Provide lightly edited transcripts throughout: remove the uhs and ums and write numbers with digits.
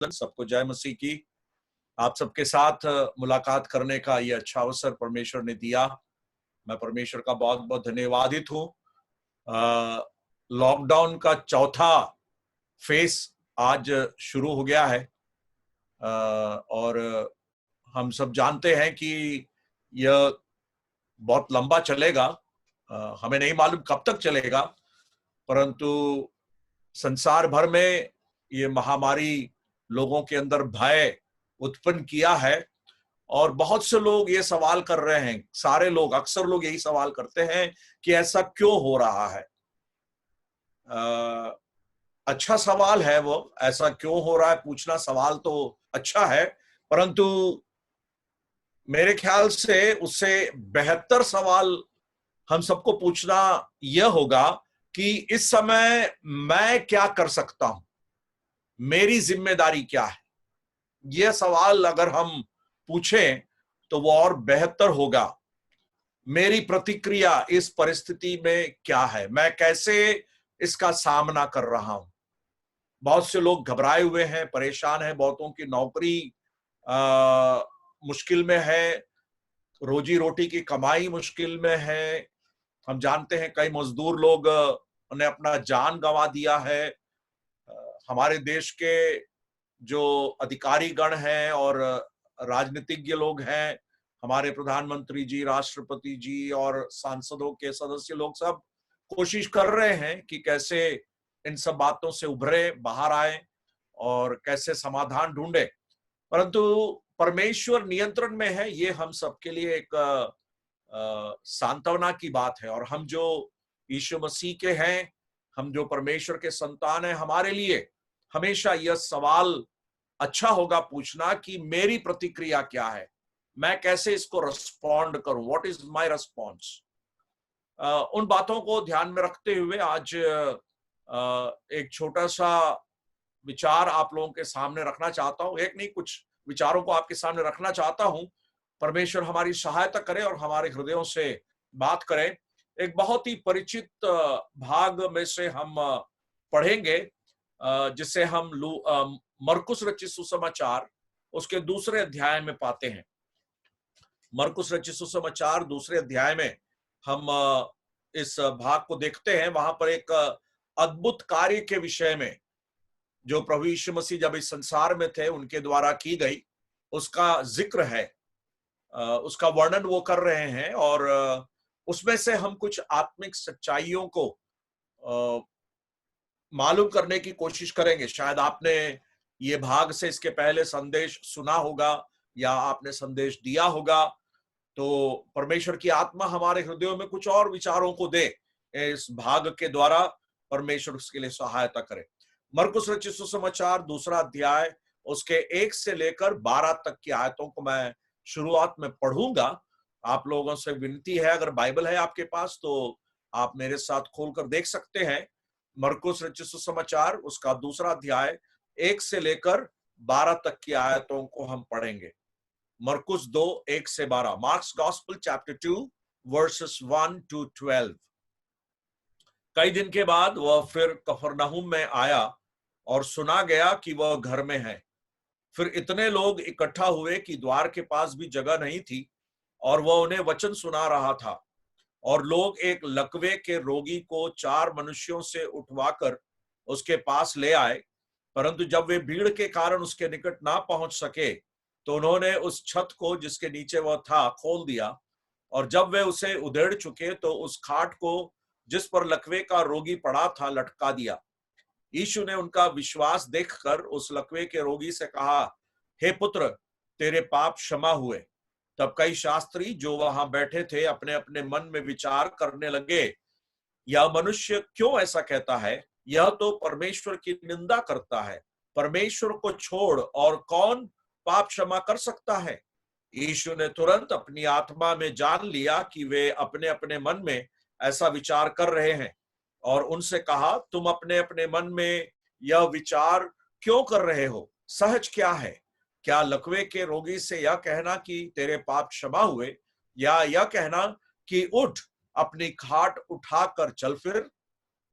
सबको जय मसीह की। आप सबके साथ मुलाकात करने का ये अच्छा अवसर परमेश्वर ने दिया। मैं परमेश्वर का बहुत बहुत धन्यवादित हूँ। लॉकडाउन का चौथा फेस आज शुरू हो गया है और हम सब जानते हैं कि यह बहुत लंबा चलेगा। हमें नहीं मालूम कब तक चलेगा, परंतु संसार भर में ये महामारी लोगों के अंदर भय उत्पन्न किया है और बहुत से लोग ये सवाल कर रहे हैं, सारे लोग, अक्सर लोग यही सवाल करते हैं कि ऐसा क्यों हो रहा है। अच्छा सवाल है वो, ऐसा क्यों हो रहा है पूछना, सवाल तो अच्छा है, परंतु मेरे ख्याल से उससे बेहतर सवाल हम सबको पूछना यह होगा कि इस समय मैं क्या कर सकता हूं, मेरी जिम्मेदारी क्या है। यह सवाल अगर हम पूछें तो वो और बेहतर होगा। मेरी प्रतिक्रिया इस परिस्थिति में क्या है, मैं कैसे इसका सामना कर रहा हूं। बहुत से लोग घबराए हुए हैं, परेशान हैं, बहुतों की नौकरी मुश्किल में है, रोजी रोटी की कमाई मुश्किल में है। हम जानते हैं कई मजदूर लोग ने अपना जान गंवा दिया है। हमारे देश के जो अधिकारी गण हैं और राजनीतिज्ञ लोग हैं, हमारे प्रधानमंत्री जी, राष्ट्रपति जी और सांसदों के सदस्य लोग सब कोशिश कर रहे हैं कि कैसे इन सब बातों से उभरे, बाहर आए और कैसे समाधान ढूंढे। परंतु परमेश्वर नियंत्रण में है, ये हम सबके लिए एक सांत्वना की बात है। और हम जो यीशु मसीह के हैं, हम जो परमेश्वर के संतान हैं, हमारे लिए हमेशा यह सवाल अच्छा होगा पूछना कि मेरी प्रतिक्रिया क्या है, मैं कैसे इसको रिस्पॉन्ड करूं, व्हाट इज माय रिस्पॉन्स। उन बातों को ध्यान में रखते हुए आज एक छोटा सा विचार आप लोगों के सामने रखना चाहता हूं। एक नहीं, कुछ विचारों को आपके सामने रखना चाहता हूं। परमेश्वर हमारी सहायता करे और हमारे हृदयों से बात करे। एक बहुत ही परिचित भाग में से हम पढ़ेंगे, जिसे हम मरकुस रचित सुसमाचार उसके दूसरे अध्याय में पाते हैं। मरकुस रचित सुसमाचार दूसरे अध्याय में हम इस भाग को देखते हैं। वहां पर एक अद्भुत कार्य के विषय में, जो प्रभु यीशु मसीह जब इस संसार में थे उनके द्वारा की गई, उसका जिक्र है, उसका वर्णन वो कर रहे हैं। और उसमें से हम कुछ आत्मिक सच्चाइयों को मालूम करने की कोशिश करेंगे। शायद आपने ये भाग से इसके पहले संदेश सुना होगा या आपने संदेश दिया होगा। तो परमेश्वर की आत्मा हमारे हृदयों में कुछ और विचारों को दे, इस भाग के द्वारा परमेश्वर उसके लिए सहायता करे। मरकुस रचित सुसमाचार दूसरा अध्याय उसके 1 से लेकर 12 तक की आयतों को मैं शुरुआत में पढ़ूंगा। आप लोगों से विनती है, अगर बाइबल है आपके पास तो आप मेरे साथ खोलकर देख सकते हैं। मरकुस रचित सुसमाचार उसका दूसरा अध्याय 1 से लेकर 12 तक की आयतों को हम पढ़ेंगे। मरकुस 2, 1 से 12। Marks gospel chapter 2 versus 1 to 12। कई दिन के बाद वह फिर कफरनहूम में आया और सुना गया कि वह घर में है। फिर इतने लोग इकट्ठा हुए कि द्वार के पास भी जगह नहीं थी और वह उन्हें वचन सुना रहा था। और लोग एक लकवे के रोगी को 4 मनुष्यों से उठवाकर उसके पास ले आए, परंतु जब वे भीड़ के कारण उसके निकट ना पहुंच सके तो उन्होंने उस छत को जिसके नीचे वह था खोल दिया। और जब वे उसे उधेड़ चुके तो उस खाट को जिस पर लकवे का रोगी पड़ा था लटका दिया। यीशु ने उनका विश्वास देखकर उस लकवे के रोगी से कहा, हे पुत्र, तेरे पाप क्षमा हुए। तब कई शास्त्री जो वहां बैठे थे अपने अपने मन में विचार करने लगे, यह मनुष्य क्यों ऐसा कहता है, यह तो परमेश्वर की निंदा करता है। परमेश्वर को छोड़ और कौन पाप क्षमा कर सकता है। यीशु ने तुरंत अपनी आत्मा में जान लिया कि वे अपने अपने मन में ऐसा विचार कर रहे हैं और उनसे कहा, तुम अपने अपने मन में यह विचार क्यों कर रहे हो, सहज क्या है? क्या लकवे के रोगी से यह कहना कि तेरे पाप क्षमा हुए, या यह कहना कि उठ अपनी खाट उठाकर चल फिर?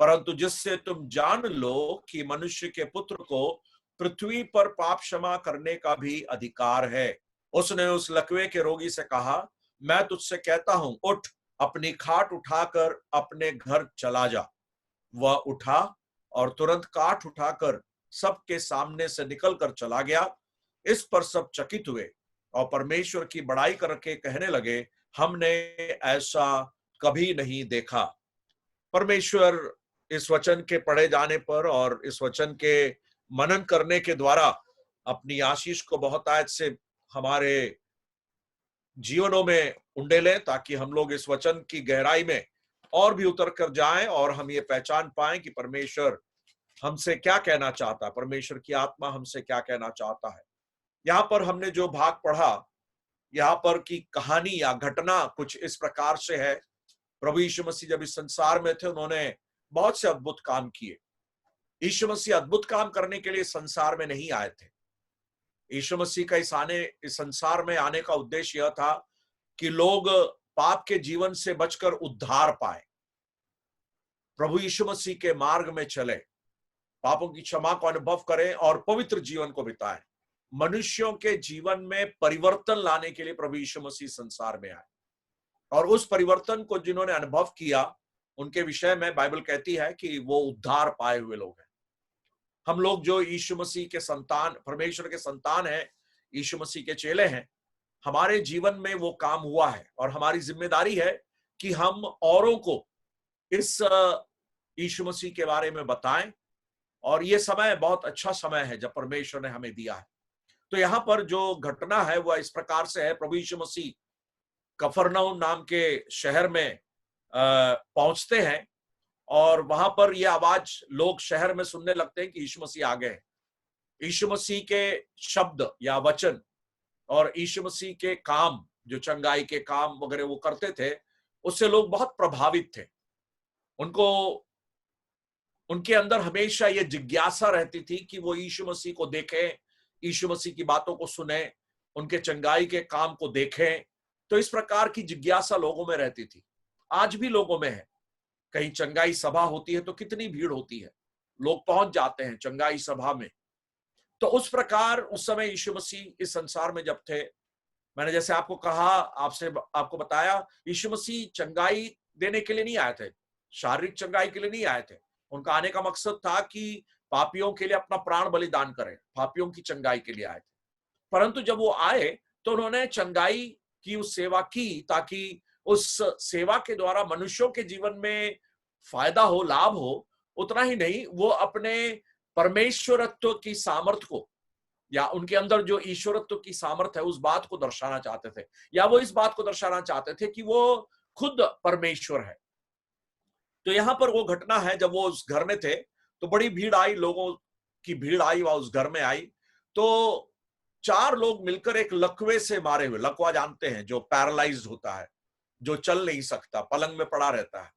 परंतु जिससे तुम जान लो कि मनुष्य के पुत्र को पृथ्वी पर पाप क्षमा करने का भी अधिकार है। उसने उस लकवे के रोगी से कहा, मैं तुझसे कहता हूं, उठ, अपनी खाट उठाकर अपने घर चला जा। वह उठा और तुरंत काठ उठाकर सबके सामने से निकलकर चला गया। इस पर सब चकित हुए और परमेश्वर की बड़ाई करके कहने लगे, हमने ऐसा कभी नहीं देखा। परमेश्वर इस वचन के पढ़े जाने पर और इस वचन के मनन करने के द्वारा अपनी आशीष को बहुतायत से हमारे जीवनों में उंडेलें, ताकि हम लोग इस वचन की गहराई में और भी उतर कर जाएं और हम ये पहचान पाएं कि परमेश्वर हमसे क्या कहना चाहता है, परमेश्वर की आत्मा हमसे क्या कहना चाहता है। यहाँ पर हमने जो भाग पढ़ा, यहाँ पर की कहानी या घटना कुछ इस प्रकार से है। प्रभु यीशु मसीह जब इस संसार में थे, उन्होंने बहुत से अद्भुत काम किए। यीशु मसीह अद्भुत काम करने के लिए संसार में नहीं आए थे। यीशु मसीह का इस संसार में आने का उद्देश्य यह था कि लोग पाप के जीवन से बचकर उद्धार पाए, प्रभु यीशु मसीह के मार्ग में चले, पापों की क्षमा को अनुभव करें और पवित्र जीवन को बिताएं। मनुष्यों के जीवन में परिवर्तन लाने के लिए प्रभु यीशु मसीह संसार में आए, और उस परिवर्तन को जिन्होंने अनुभव किया, उनके विषय में बाइबल कहती है कि वो उद्धार पाए हुए लोग हैं। हम लोग जो यीशु मसीह के संतान, परमेश्वर के संतान हैं, यीशु मसीह के चेले हैं, हमारे जीवन में वो काम हुआ है और हमारी जिम्मेदारी है कि हम औरों को इस यीशु मसीह के बारे में बताएं। और ये समय बहुत अच्छा समय है जब परमेश्वर ने हमें दिया है। तो यहाँ पर जो घटना है वह इस प्रकार से है। प्रभु यीशु मसीह कफरनहूम नाम के शहर में पहुंचते हैं और वहां पर यह आवाज लोग शहर में सुनने लगते हैं कि यीशु मसीह आ गए हैं। यीशु मसीह के शब्द या वचन और यीशु मसीह के काम, जो चंगाई के काम वगैरह वो करते थे, उससे लोग बहुत प्रभावित थे। उनको, उनके अंदर हमेशा ये जिज्ञासा रहती थी कि वो यीशु मसीह को देखें, यीशु मसीह की बातों को सुने, उनके चंगाई के काम को देखें। तो इस प्रकार की जिज्ञासा लोगों में रहती थी। आज भी लोगों में है। कहीं चंगाई सभा होती है तो कितनी भीड़ होती है, लोग पहुंच जाते हैं चंगाई सभा में। तो उस प्रकार उस समय यीशु मसीह इस संसार में जब थे, मैंने जैसे आपको कहा, आपको बताया, यीशु मसीह चंगाई देने के लिए नहीं आए थे, शारीरिक चंगाई के लिए नहीं आए थे। उनका आने का मकसद था कि पापियों के लिए अपना प्राण बलिदान करें, पापियों की चंगाई के लिए आए थे। परंतु जब वो आए तो उन्होंने चंगाई की उस सेवा की, ताकि उस सेवा के द्वारा मनुष्यों के जीवन में फायदा हो, लाभ हो। उतना ही नहीं, वो अपने परमेश्वरत्व की सामर्थ्य को, या उनके अंदर जो ईश्वरत्व की सामर्थ्य है, उस बात को दर्शाना चाहते थे, या वो इस बात को दर्शाना चाहते थे कि वो खुद परमेश्वर है। तो यहां पर वो घटना है, जब वो उस घर में थे तो बड़ी भीड़ आई, लोगों की भीड़ आई, वह उस घर में आई। तो 4 लोग मिलकर एक लकवे से मारे हुए, लकवा जानते हैं, जो पैरालाइज्ड होता है, जो चल नहीं सकता, पलंग में पड़ा रहता है,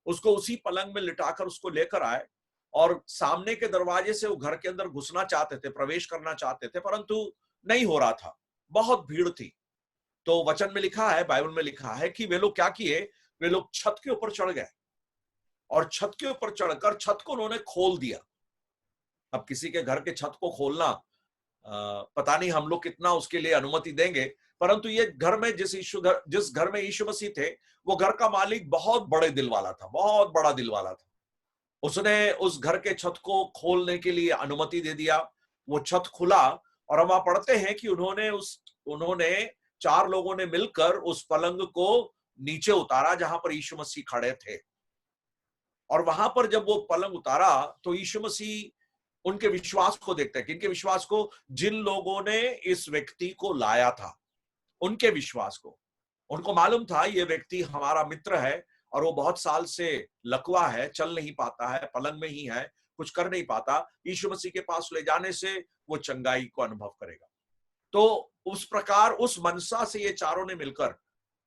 उसको उसी पलंग में लिटाकर उसको लेकर आए और सामने के दरवाजे से वो घर के अंदर घुसना चाहते थे, प्रवेश करना चाहते थे, परंतु नहीं हो रहा था, बहुत भीड़ थी। तो वचन में लिखा है, बाइबल में लिखा है कि वे लोग क्या किए, वे लोग छत के ऊपर चढ़ गए और छत के ऊपर चढ़कर छत को उन्होंने खोल दिया। अब किसी के घर के छत को खोलना, पता नहीं हम लोग कितना उसके लिए अनुमति देंगे, परंतु ये घर में जिस घर में यीशु मसीह थे, वो घर का मालिक बहुत बड़े दिल वाला था, बहुत बड़ा दिल वाला था। उसने उस घर के छत को खोलने के लिए अनुमति दे दिया। वो छत खुला और हम वहां पढ़ते हैं कि उन्होंने 4 लोगों ने मिलकर उस पलंग को नीचे उतारा जहां पर यीशु मसीह खड़े थे। और वहां पर जब वो पलंग उतारा तो यीशु मसीह उनके विश्वास को देखते हैं, किनके विश्वास को, जिन लोगों ने इस व्यक्ति को लाया था, उनके विश्वास को। उनको मालूम था ये व्यक्ति हमारा मित्र है और वो बहुत साल से लकवा है, चल नहीं पाता है, पलंग में ही है, कुछ कर नहीं पाता, यीशु मसीह के पास ले जाने से वो चंगाई को अनुभव करेगा। तो उस प्रकार, उस मनसा से ये चारों ने मिलकर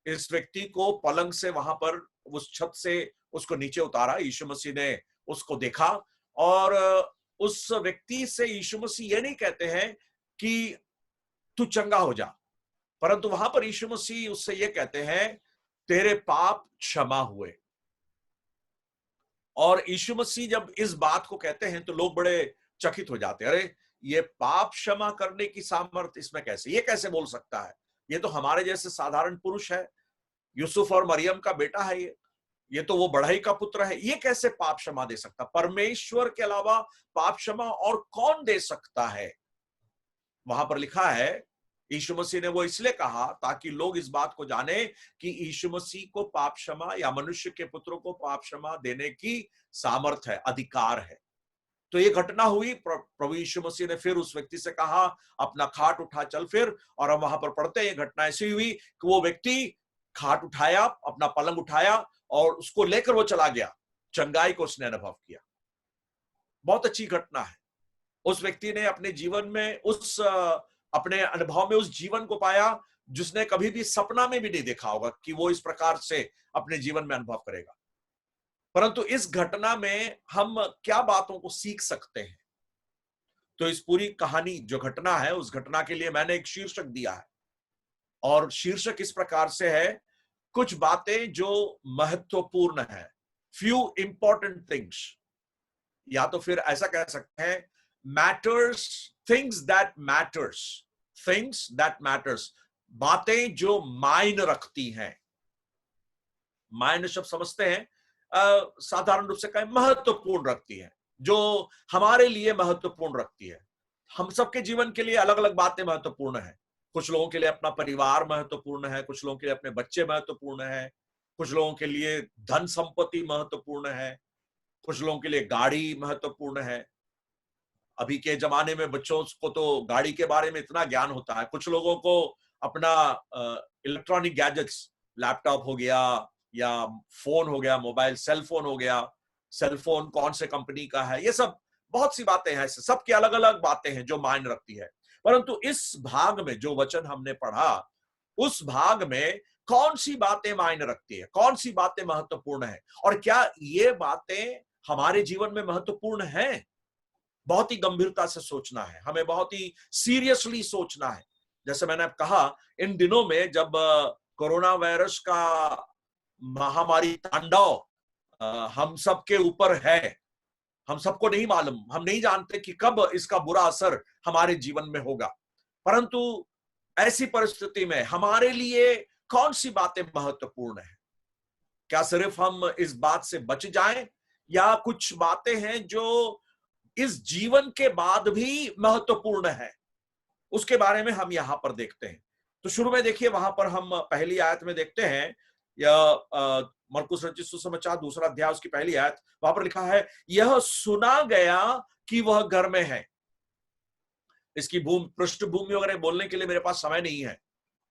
इस व्यक्ति को पलंग से, वहां पर उस छत से उसको नीचे उतारा। यीशु मसीह ने उसको देखा और उस व्यक्ति से यीशु मसीह ये नहीं कहते हैं कि तू चंगा हो जा, परंतु वहां पर यीशु मसीह उससे ये कहते हैं, तेरे पाप क्षमा हुए। और यीशु मसीह जब इस बात को कहते हैं तो लोग बड़े चकित हो जाते हैं। अरे, ये पाप क्षमा करने की सामर्थ इसमें कैसे, ये कैसे बोल सकता है? ये तो हमारे जैसे साधारण पुरुष है, यूसुफ और मरियम का बेटा है, ये तो वो बढ़ई का पुत्र है, ये कैसे पाप क्षमा दे सकता? परमेश्वर के अलावा पाप क्षमा और कौन दे सकता है? वहां पर लिखा है यीशु मसीह ने वो इसलिए कहा ताकि लोग इस बात को जाने कि यीशु मसीह को पाप क्षमा या मनुष्य के पुत्र को पाप क्षमा देने की सामर्थ है, अधिकार है। तो ये घटना हुई, प्रभु यीशु मसीह ने फिर उस व्यक्ति से कहा अपना खाट उठा चल फिर, और हम वहां पर पढ़ते हैं ये घटना ऐसी हुई कि वो व्यक्ति खाट उठाया, अपना पलंग उठाया और उसको लेकर वो चला गया, चंगाई को उसने अनुभव किया। बहुत अच्छी घटना है। उस व्यक्ति ने अपने जीवन में अपने अनुभव में उस जीवन को पाया जिसने कभी भी सपना में भी नहीं देखा होगा कि वो इस प्रकार से अपने जीवन में अनुभव करेगा। परंतु इस घटना में हम क्या बातों को सीख सकते हैं? तो इस पूरी कहानी जो घटना है, उस घटना के लिए मैंने एक शीर्षक दिया है, और शीर्षक इस प्रकार से है, कुछ बातें जो महत्वपूर्ण है, फ्यू इंपॉर्टेंट थिंग्स, या तो फिर ऐसा कह सकते हैं matters, things that matters, things that matters, बातें जो मायने रखती हैं। मायने शब्द समझते हैं, साधारण रूप से कहें महत्वपूर्ण रखती है, जो हमारे लिए महत्वपूर्ण रखती है। हम सबके जीवन के लिए अलग अलग बातें महत्वपूर्ण है। कुछ लोगों के लिए अपना परिवार महत्वपूर्ण है, कुछ लोगों के लिए अपने बच्चे महत्वपूर्ण है, कुछ लोगों के लिए धन संपत्ति महत्वपूर्ण है, कुछ लोगों के लिए गाड़ी महत्वपूर्ण है। अभी के जमाने में बच्चों को तो गाड़ी के बारे में इतना ज्ञान होता है। कुछ लोगों को अपना इलेक्ट्रॉनिक गैजेट्स, लैपटॉप हो गया या फोन हो गया, मोबाइल सेल फोन हो गया, सेल फोन कौन से कंपनी का है, ये सब बहुत सी बातें हैं, सबकी अलग अलग बातें हैं जो मायने रखती है। परंतु इस भाग में जो वचन हमने पढ़ा, उस भाग में कौन सी बातें मायने रखती है, कौन सी बातें महत्वपूर्ण है, और क्या ये बातें हमारे जीवन में महत्वपूर्ण हैं? बहुत ही गंभीरता से सोचना है, हमें बहुत ही सीरियसली सोचना है। जैसे मैंने कहा, इन दिनों में जब कोरोना वायरस का महामारी तांडव हम सबके ऊपर है, हम सबको नहीं मालूम, हम नहीं जानते कि कब इसका बुरा असर हमारे जीवन में होगा। परंतु ऐसी परिस्थिति में हमारे लिए कौन सी बातें महत्वपूर्ण है? क्या सिर्फ हम इस बात से बच जाएं, या कुछ बातें हैं जो इस जीवन के बाद भी महत्वपूर्ण है? उसके बारे में हम यहां पर देखते हैं। तो शुरू में देखिए, वहां पर हम पहली आयत में देखते हैं, या मरकुस रचित सुसमाचार 2 अध्याय उसकी पहली आयत, वहां पर लिखा है, यह सुना गया कि वह घर में है। इसकी पृष्ठभूमि वगैरह बोलने के लिए मेरे पास समय नहीं है,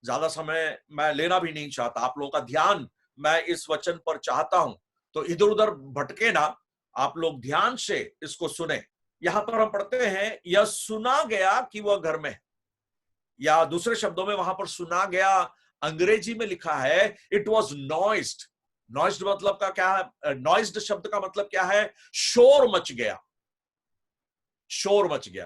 ज्यादा समय मैं लेना भी नहीं चाहता। आप लोगों का ध्यान मैं इस वचन पर चाहता हूं, तो इधर उधर भटके ना, आप लोग ध्यान से इसको सुने। यहां पर हम पढ़ते हैं, यह सुना गया कि वह घर में है, या दूसरे शब्दों में वहां पर सुना गया, अंग्रेजी में लिखा है इट वॉज नॉइस्ड। नॉइस्ड मतलब का क्या है? नॉइस्ड शब्द का मतलब क्या है? शोर मच गया। शोर मच गया।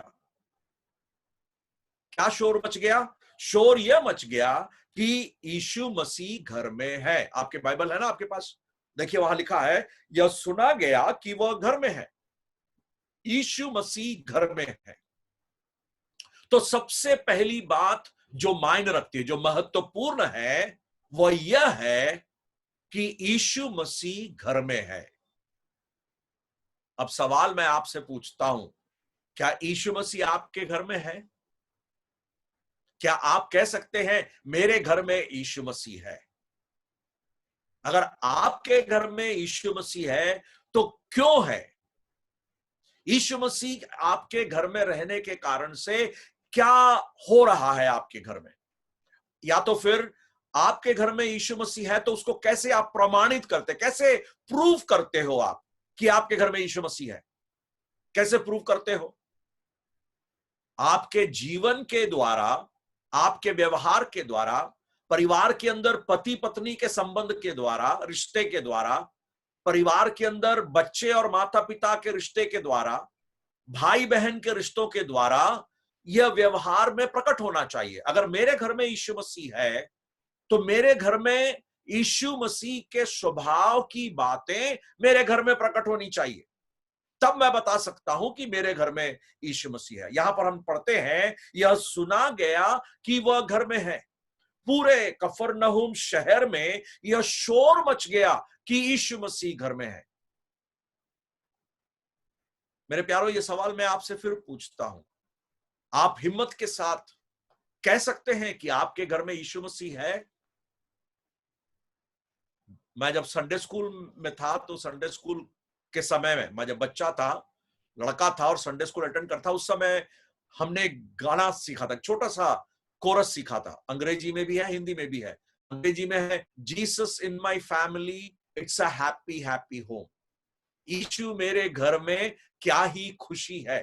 क्या शोर मच गया? शोर यह मच गया कि यीशु मसीह घर में है। आपके बाइबल है ना आपके पास? देखिए वहां लिखा है, यह सुना गया कि वह घर में है, यीशु मसीह घर में है। तो सबसे पहली बात जो मायने रखती है, जो महत्वपूर्ण है, वह यह है कि यीशु मसीह घर में है। अब सवाल मैं आपसे पूछता हूं, क्या यीशु मसीह आपके घर में है? क्या आप कह सकते हैं मेरे घर में यीशु मसीह है? अगर आपके घर में यीशु मसीह है तो क्यों है? यीशु मसीह आपके घर में रहने के कारण से क्या हो रहा है आपके घर में? या तो फिर आपके घर में यीशु मसीह है तो उसको कैसे आप प्रमाणित करते, कैसे प्रूव करते हो आप कि आपके घर में यीशु मसीह है? कैसे प्रूव करते हो? आपके जीवन के द्वारा, आपके व्यवहार के द्वारा, परिवार के अंदर पति पत्नी के संबंध के द्वारा, रिश्ते के द्वारा, परिवार के अंदर बच्चे और माता पिता के रिश्ते के द्वारा, भाई बहन के रिश्तों के द्वारा यह व्यवहार में प्रकट होना चाहिए। अगर मेरे घर में यीशु मसीह है तो मेरे घर में यीशु मसीह के स्वभाव की बातें मेरे घर में प्रकट होनी चाहिए, तब मैं बता सकता हूं कि मेरे घर में यीशु मसीह है। यहां पर हम पढ़ते हैं, यह सुना गया कि वह घर में है। पूरे कफरनहूम शहर में यह शोर मच गया कि यीशु मसीह घर में है। मेरे प्यारों, यह सवाल मैं आपसे फिर पूछता हूं, आप हिम्मत के साथ कह सकते हैं कि आपके घर में यीशु मसीह है? मैं जब संडे स्कूल में था, तो संडे स्कूल के समय में, मैं जब बच्चा था, लड़का था और संडे स्कूल अटेंड करता, उस समय हमने एक गाना सीखा था, छोटा सा कोरस सीखा था। अंग्रेजी में भी है, हिंदी में भी है। अंग्रेजी में है, Jesus in my family, it's a happy happy home. यीशु मेरे घर में क्या ही खुशी है।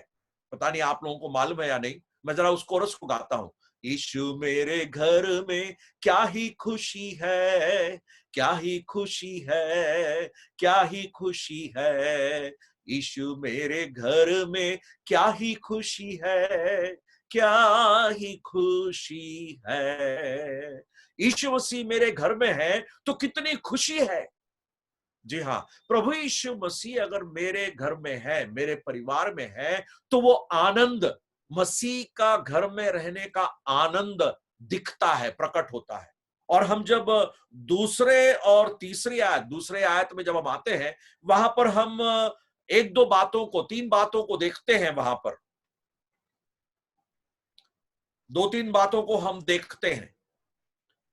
पता नहीं आप लोगों को मालूम है या नहीं, मैं जरा उस कोरस को गाता हूं। यीशु मेरे घर में क्या ही खुशी है, क्या ही खुशी है, क्या ही खुशी है। यीशु मेरे घर में क्या ही खुशी है, क्या ही खुशी है। यीशु मसीह मेरे घर में है तो कितनी खुशी है। जी हाँ, प्रभु यीशु मसीह अगर मेरे घर में है, मेरे परिवार में है, तो वो आनंद, मसीह का घर में रहने का आनंद दिखता है, प्रकट होता है। और हम जब दूसरे और दूसरे आयत में जब हम आते हैं, वहां पर हम एक दो बातों को, तीन बातों को देखते हैं। वहां पर दो तीन बातों को हम देखते हैं।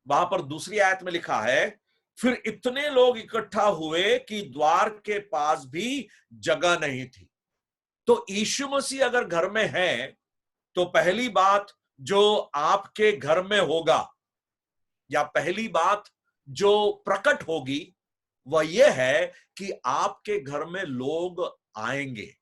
वहां पर दूसरी आयत में लिखा है, फिर इतने लोग इकट्ठा हुए कि द्वार के पास भी जगह नहीं थी। तो यीशु मसीह अगर घर में है, तो पहली बात जो आपके घर में होगा, या पहली बात जो प्रकट होगी, वह यह है कि आपके घर में लोग आएंगे।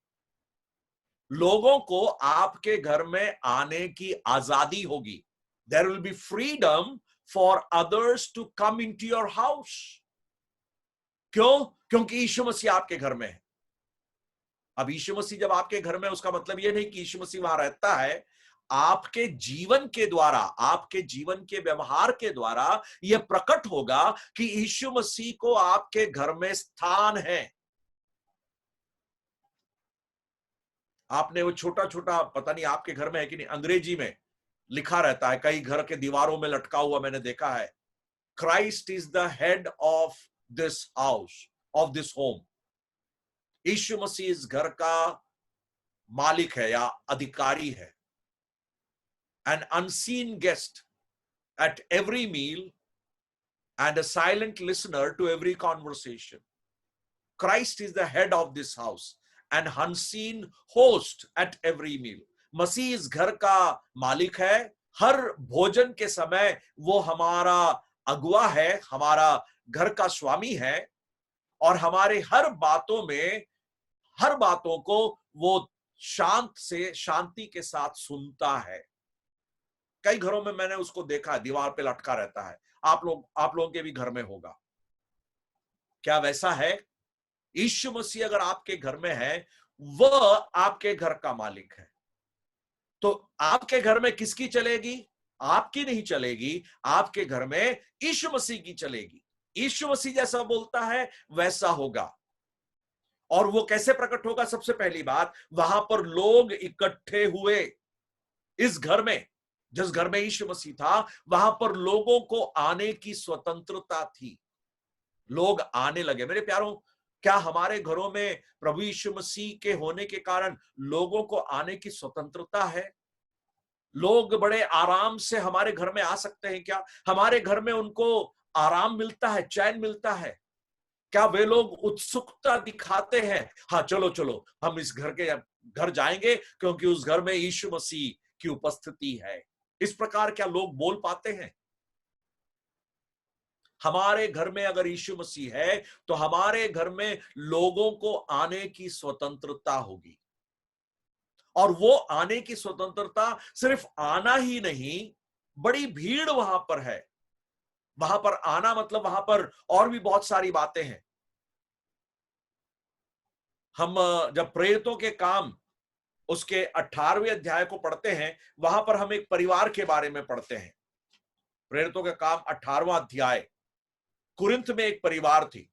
लोगों को आपके घर में आने की आजादी होगी। There will be freedom for others to come in to your house. क्यों? क्योंकि यीशु मसीह आपके घर में है। अब यीशु मसीह जब आपके घर में, उसका मतलब यह नहीं कि यीशु मसीह वहां रहता है। आपके जीवन के द्वारा, आपके जीवन के व्यवहार के द्वारा यह प्रकट होगा कि यीशु मसीह को आपके घर में स्थान है। आपने वो छोटा छोटा, पता नहीं आपके घर में है कि नहीं, अंग्रेजी में लिखा रहता है, कई घर के दीवारों में लटका हुआ मैंने देखा है, Christ is the head of this house, of this home. यीशु मसीह इस घर का मालिक है या अधिकारी है। An unseen guest at every meal and a silent listener to every conversation. Christ is the head of this house, an unseen host at every meal. मसीह इस घर का मालिक है। हर भोजन के समय वो हमारा अगुआ है, हमारा घर का स्वामी है, और हमारे हर बातों में, हर बातों को वो शांति के साथ सुनता है। कई घरों में मैंने उसको देखा है, दीवार पे लटका रहता है। आप लोगों के भी घर में होगा। क्या वैसा है? यीशु मसीह अगर आपके घर में है, वह आपके घर का मालिक है। तो आपके घर में किसकी चलेगी? आपकी नहीं चलेगी, आपके घर में यीशु मसीह की चलेगी। यीशु मसीह जैसा बोलता है वैसा होगा। और वो कैसे प्रकट होगा? सबसे पहली बात, वहां पर लोग इकट्ठे हुए। इस घर में, जिस घर में यीशु मसीह था, वहां पर लोगों को आने की स्वतंत्रता थी। लोग आने लगे। मेरे प्यारों, क्या हमारे घरों में प्रभु यीशु मसीह के होने के कारण लोगों को आने की स्वतंत्रता है? लोग बड़े आराम से हमारे घर में आ सकते हैं क्या? हमारे घर में उनको आराम मिलता है, चैन मिलता है? क्या वे लोग उत्सुकता दिखाते हैं, हाँ चलो चलो हम इस घर जाएंगे क्योंकि उस घर में यीशु मसीह की उपस्थिति है? इस प्रकार क्या लोग बोल पाते हैं? हमारे घर में अगर यीशु मसीह है, तो हमारे घर में लोगों को आने की स्वतंत्रता होगी। और वो आने की स्वतंत्रता सिर्फ आना ही नहीं, बड़ी भीड़ वहां पर है। वहां पर आना मतलब वहां पर और भी बहुत सारी बातें हैं। हम जब प्रेरितों के काम उसके 18वें अध्याय को पढ़ते हैं, वहां पर हम एक परिवार के बारे में पढ़ते हैं। प्रेरितों के काम 18वां अध्याय, कुरिन्थ में एक परिवार थी।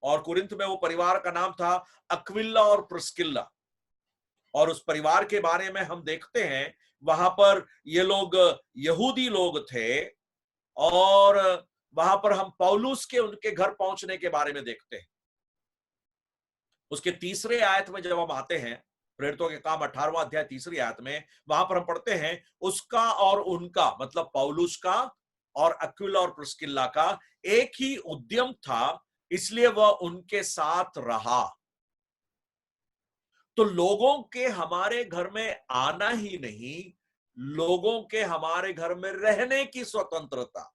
और कुरिन्थ में वो परिवार का नाम था अक्विला और प्रिस्किल्ला। और उस परिवार के बारे में हम देखते हैं, वहां पर ये लोग यहूदी लोग थे, और वहां पर हम पौलुस के उनके घर पहुंचने के बारे में देखते हैं। उसके तीसरे आयत में जब हम आते हैं, प्रेरितों के काम 18वां अध्याय तीसरी आयत में, वहां पर हम पढ़ते हैं उसका और उनका, मतलब पौलुस का और अक्विला और प्रिस्किल्ला का एक ही उद्यम था, इसलिए वह उनके साथ रहा। तो लोगों के हमारे घर में आना ही नहीं, लोगों के हमारे घर में रहने की स्वतंत्रता।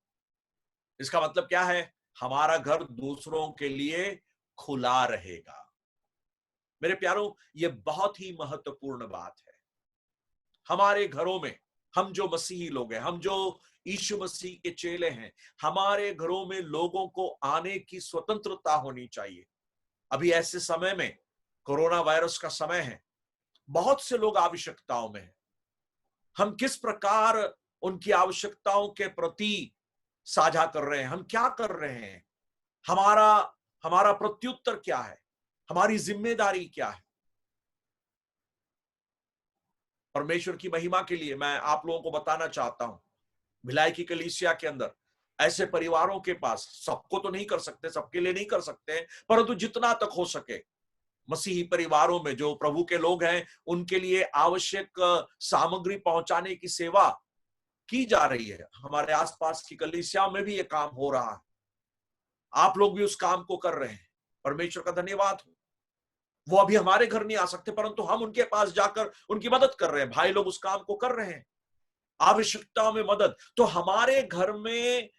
इसका मतलब क्या है? हमारा घर दूसरों के लिए खुला रहेगा। मेरे प्यारों, यह बहुत ही महत्वपूर्ण बात है। हमारे घरों में, हम जो मसीही लोग हैं, हम जो यीशु मसीह के चेले हैं, हमारे घरों में लोगों को आने की स्वतंत्रता होनी चाहिए। अभी ऐसे समय में, कोरोना वायरस का समय है, बहुत से लोग आवश्यकताओं में हैं। हम किस प्रकार उनकी आवश्यकताओं के प्रति साझा कर रहे हैं? हम क्या कर रहे हैं? हमारा हमारा प्रत्युत्तर क्या है? हमारी जिम्मेदारी क्या है? परमेश्वर की महिमा के लिए मैं आप लोगों को बताना चाहता हूं, भिलाई की कलीसिया के अंदर ऐसे परिवारों के पास, सबको तो नहीं कर सकते, सबके लिए नहीं कर सकते, परंतु जितना तक हो सके मसीही परिवारों में जो प्रभु के लोग हैं, उनके लिए आवश्यक सामग्री पहुंचाने की सेवा की जा रही है। हमारे आसपास की कलीसियाओं में भी ये काम हो रहा है। आप लोग भी उस काम को कर रहे हैं, परमेश्वर का धन्यवाद हो। वो अभी हमारे घर नहीं आ सकते, परंतु हम उनके पास जाकर उनकी मदद कर रहे हैं। भाई लोग उस काम को कर रहे हैं, आवश्यकताओं में मदद। तो हमारे घर में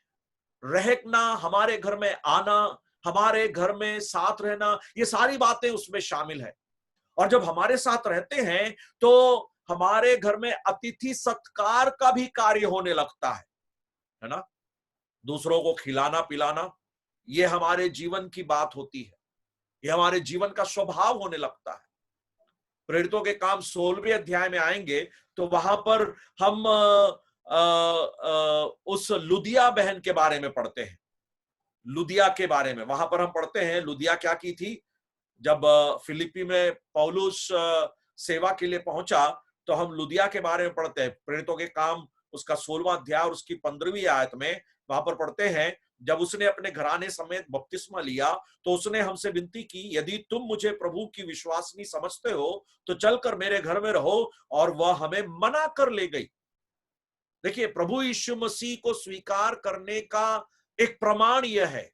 रहना, हमारे घर में आना, हमारे घर में साथ रहना, ये सारी बातें उसमें शामिल है। और जब हमारे साथ रहते हैं तो हमारे घर में अतिथि सत्कार का भी कार्य होने लगता है ना? दूसरों को खिलाना पिलाना, ये हमारे जीवन की बात होती है, ये हमारे जीवन का स्वभाव होने लगता है। प्रेरितों के काम 16वें अध्याय में आएंगे तो वहां पर हम उस लुदिया बहन के बारे में पढ़ते हैं। लुदिया के बारे में वहां पर हम पढ़ते हैं, लुदिया क्या की थी। जब फिलिपी में पौलुस सेवा के लिए पहुंचा, तो हम लुदिया के बारे में पढ़ते हैं। प्रेरितों के काम उसका 16वां अध्याय और उसकी 15वीं आयत में वहां पर पढ़ते हैं, जब उसने अपने घराने समेत बपतिस्मा लिया तो उसने हमसे विनती की, यदि तुम मुझे प्रभु की विश्वासिनी समझते हो तो चलकर मेरे घर में रहो, और वह हमें मना कर ले गई। देखिए, प्रभु यीशु मसीह को स्वीकार करने का एक प्रमाण यह है,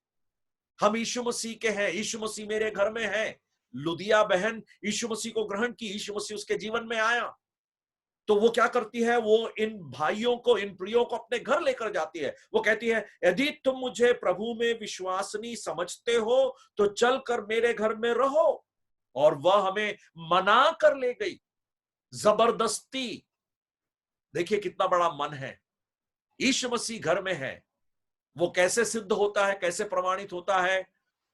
हम यीशु मसीह के हैं, यीशु मसीह मेरे घर में है। लुदिया बहन यीशु मसीह को ग्रहण की, यीशु मसीह उसके जीवन में आया, तो वो क्या करती है? वो इन भाइयों को, इन प्रियों को अपने घर लेकर जाती है। वो कहती है, यदि तुम मुझे प्रभु में विश्वासनी समझते हो तो चलकर मेरे घर में रहो। और वह हमें मना कर ले गई, जबरदस्ती। देखिए कितना बड़ा मन है। यीशु मसीह घर में है, वो कैसे सिद्ध होता है, कैसे प्रमाणित होता है?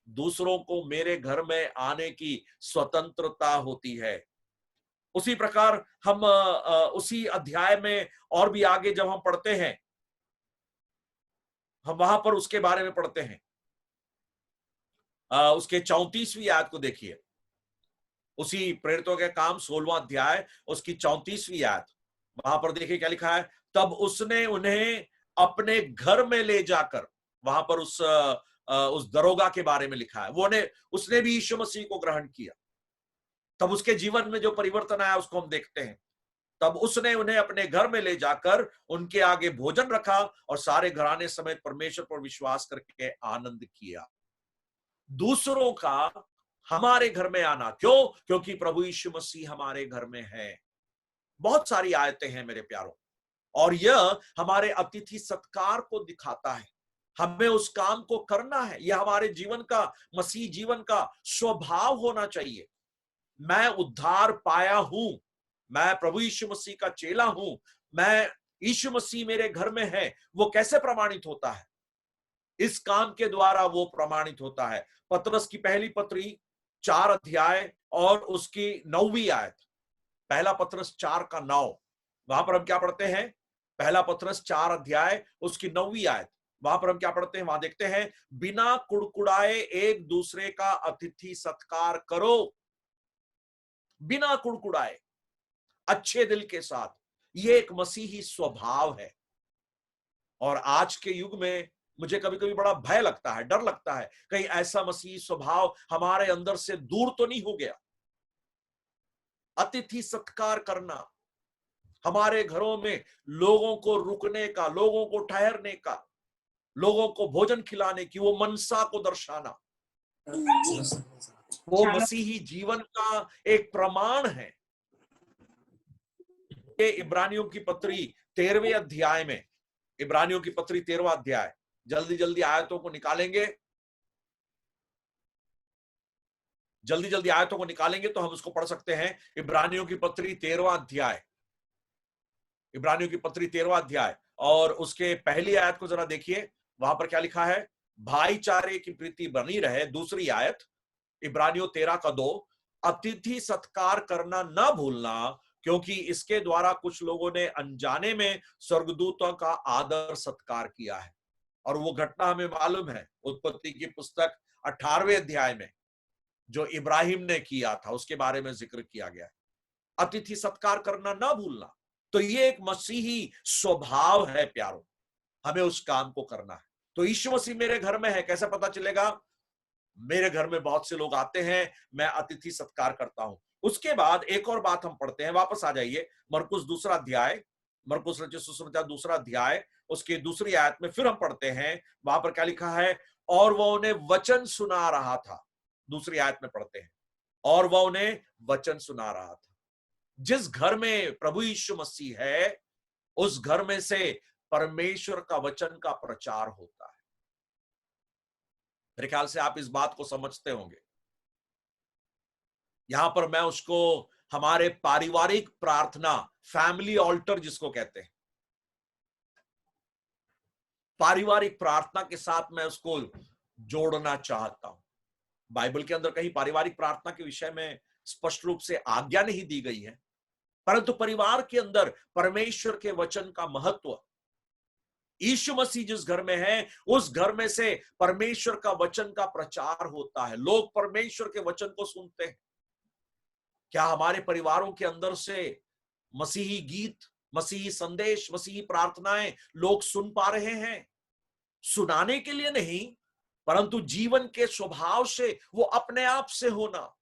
दूसरों को मेरे घर में आने की स्वतंत्रता होती है। उसी प्रकार हम उसी अध्याय में और भी आगे जब हम पढ़ते हैं, हम वहां पर उसके बारे में पढ़ते हैं। उसके 34वीं आयत को देखिए, उसी प्रेरितों के काम 16वां अध्याय उसकी 34वीं आयत, वहां पर देखिए क्या लिखा है। तब उसने उन्हें अपने घर में ले जाकर, वहां पर उस दरोगा के बारे में लिखा है, उसने भी यीशु मसीह को ग्रहण किया। तब उसके जीवन में जो परिवर्तन आया उसको हम देखते हैं। तब उसने उन्हें अपने घर में ले जाकर उनके आगे भोजन रखा और सारे घराने समेत परमेश्वर पर विश्वास करके आनंद किया। दूसरों का हमारे घर में आना, क्यों? क्योंकि प्रभु यीशु मसीह हमारे घर में है। बहुत सारी आयतें हैं मेरे प्यारों, और यह हमारे अतिथि सत्कार को दिखाता है। हमें उस काम को करना है, यह हमारे जीवन का, मसीह जीवन का स्वभाव होना चाहिए। मैं उद्धार पाया हूं, मैं प्रभु यीशु मसीह का चेला हूं, मैं, यीशु मसीह मेरे घर में है। वो कैसे प्रमाणित होता है? इस काम के द्वारा वो प्रमाणित होता है। पतरस की पहली पत्री 4 अध्याय और उसकी 9वीं आयत, पहला पतरस 4 का 9, वहां पर हम क्या पढ़ते हैं? पहला पतरस 4 अध्याय उसकी 9वीं आयत, वहां पर हम क्या पढ़ते हैं, वहां देखते हैं, बिना कुड़कुड़ाए एक दूसरे का अतिथि सत्कार करो, बिना कुड़कुड़ाए, अच्छे दिल के साथ। ये एक मसीही स्वभाव है। और आज के युग में मुझे कभी कभी बड़ा भय लगता है, डर लगता है, कहीं ऐसा मसीही स्वभाव हमारे अंदर से दूर तो नहीं हो गया। अतिथि सत्कार करना, हमारे घरों में लोगों को रुकने का, लोगों को ठहरने का, लोगों को भोजन खिलाने की वो मनसा को दर्शाना, वो मसीही जीवन का एक प्रमाण है। ये इब्रानियों की पत्री 13वें अध्याय में, इब्रानियों की पत्री 13वां अध्याय, जल्दी जल्दी आयतों को निकालेंगे, जल्दी जल्दी आयतों को निकालेंगे तो हम उसको पढ़ सकते हैं। इब्रानियों की पत्री 13वां अध्याय, इब्रानियों की पत्री 13वां अध्याय और उसके पहली आयत को जरा देखिए, वहां पर क्या लिखा है, भाईचारे की प्रीति बनी रहे। दूसरी आयत, इब्रानियों 13 का 2, अतिथि सत्कार करना ना भूलना, क्योंकि इसके द्वारा कुछ लोगों ने अनजाने में स्वर्गदूतों का आदर सत्कार किया है। और वो घटना हमें मालूम है, उत्पत्ति की पुस्तक 18वें अध्याय में जो इब्राहिम ने किया था, उसके बारे में जिक्र किया गया है। अतिथि सत्कार करना ना भूलना, तो ये एक मसीही स्वभाव है प्यारो, हमें उस काम को करना है। तो यीशु मसीह मेरे घर में है, कैसे पता चलेगा? मेरे घर में बहुत से लोग आते हैं, मैं अतिथि सत्कार करता हूं। उसके बाद एक और बात हम पढ़ते हैं, वापस आ जाइए, मरकुस दूसरा अध्याय, मरकुस रचित सुसमाचार दूसरा अध्याय, उसकी दूसरी आयत में फिर हम पढ़ते हैं, वहां पर क्या लिखा है, और वह उन्हें वचन सुना रहा था। दूसरी आयत में पढ़ते हैं, और वह उन्हें वचन सुना रहा था। जिस घर में प्रभु यीशु मसीह है, उस घर में से परमेश्वर का वचन का प्रचार होता है। मेरे ख्याल से आप इस बात को समझते होंगे। यहां पर मैं उसको हमारे पारिवारिक प्रार्थना, फैमिली ऑल्टर जिसको कहते हैं, पारिवारिक प्रार्थना के साथ मैं उसको जोड़ना चाहता हूं। बाइबल के अंदर कहीं पारिवारिक प्रार्थना के विषय में स्पष्ट रूप से आज्ञा नहीं दी गई है, परंतु परिवार के अंदर परमेश्वर के वचन का महत्व, यीशु मसीह जिस घर में है, उस घर में से परमेश्वर का वचन का प्रचार होता है, लोग परमेश्वर के वचन को सुनते हैं। क्या हमारे परिवारों के अंदर से मसीही गीत, मसीही संदेश, मसीही प्रार्थनाएं लोग सुन पा रहे हैं? सुनाने के लिए नहीं, परंतु जीवन के स्वभाव से वो अपने आप से होना,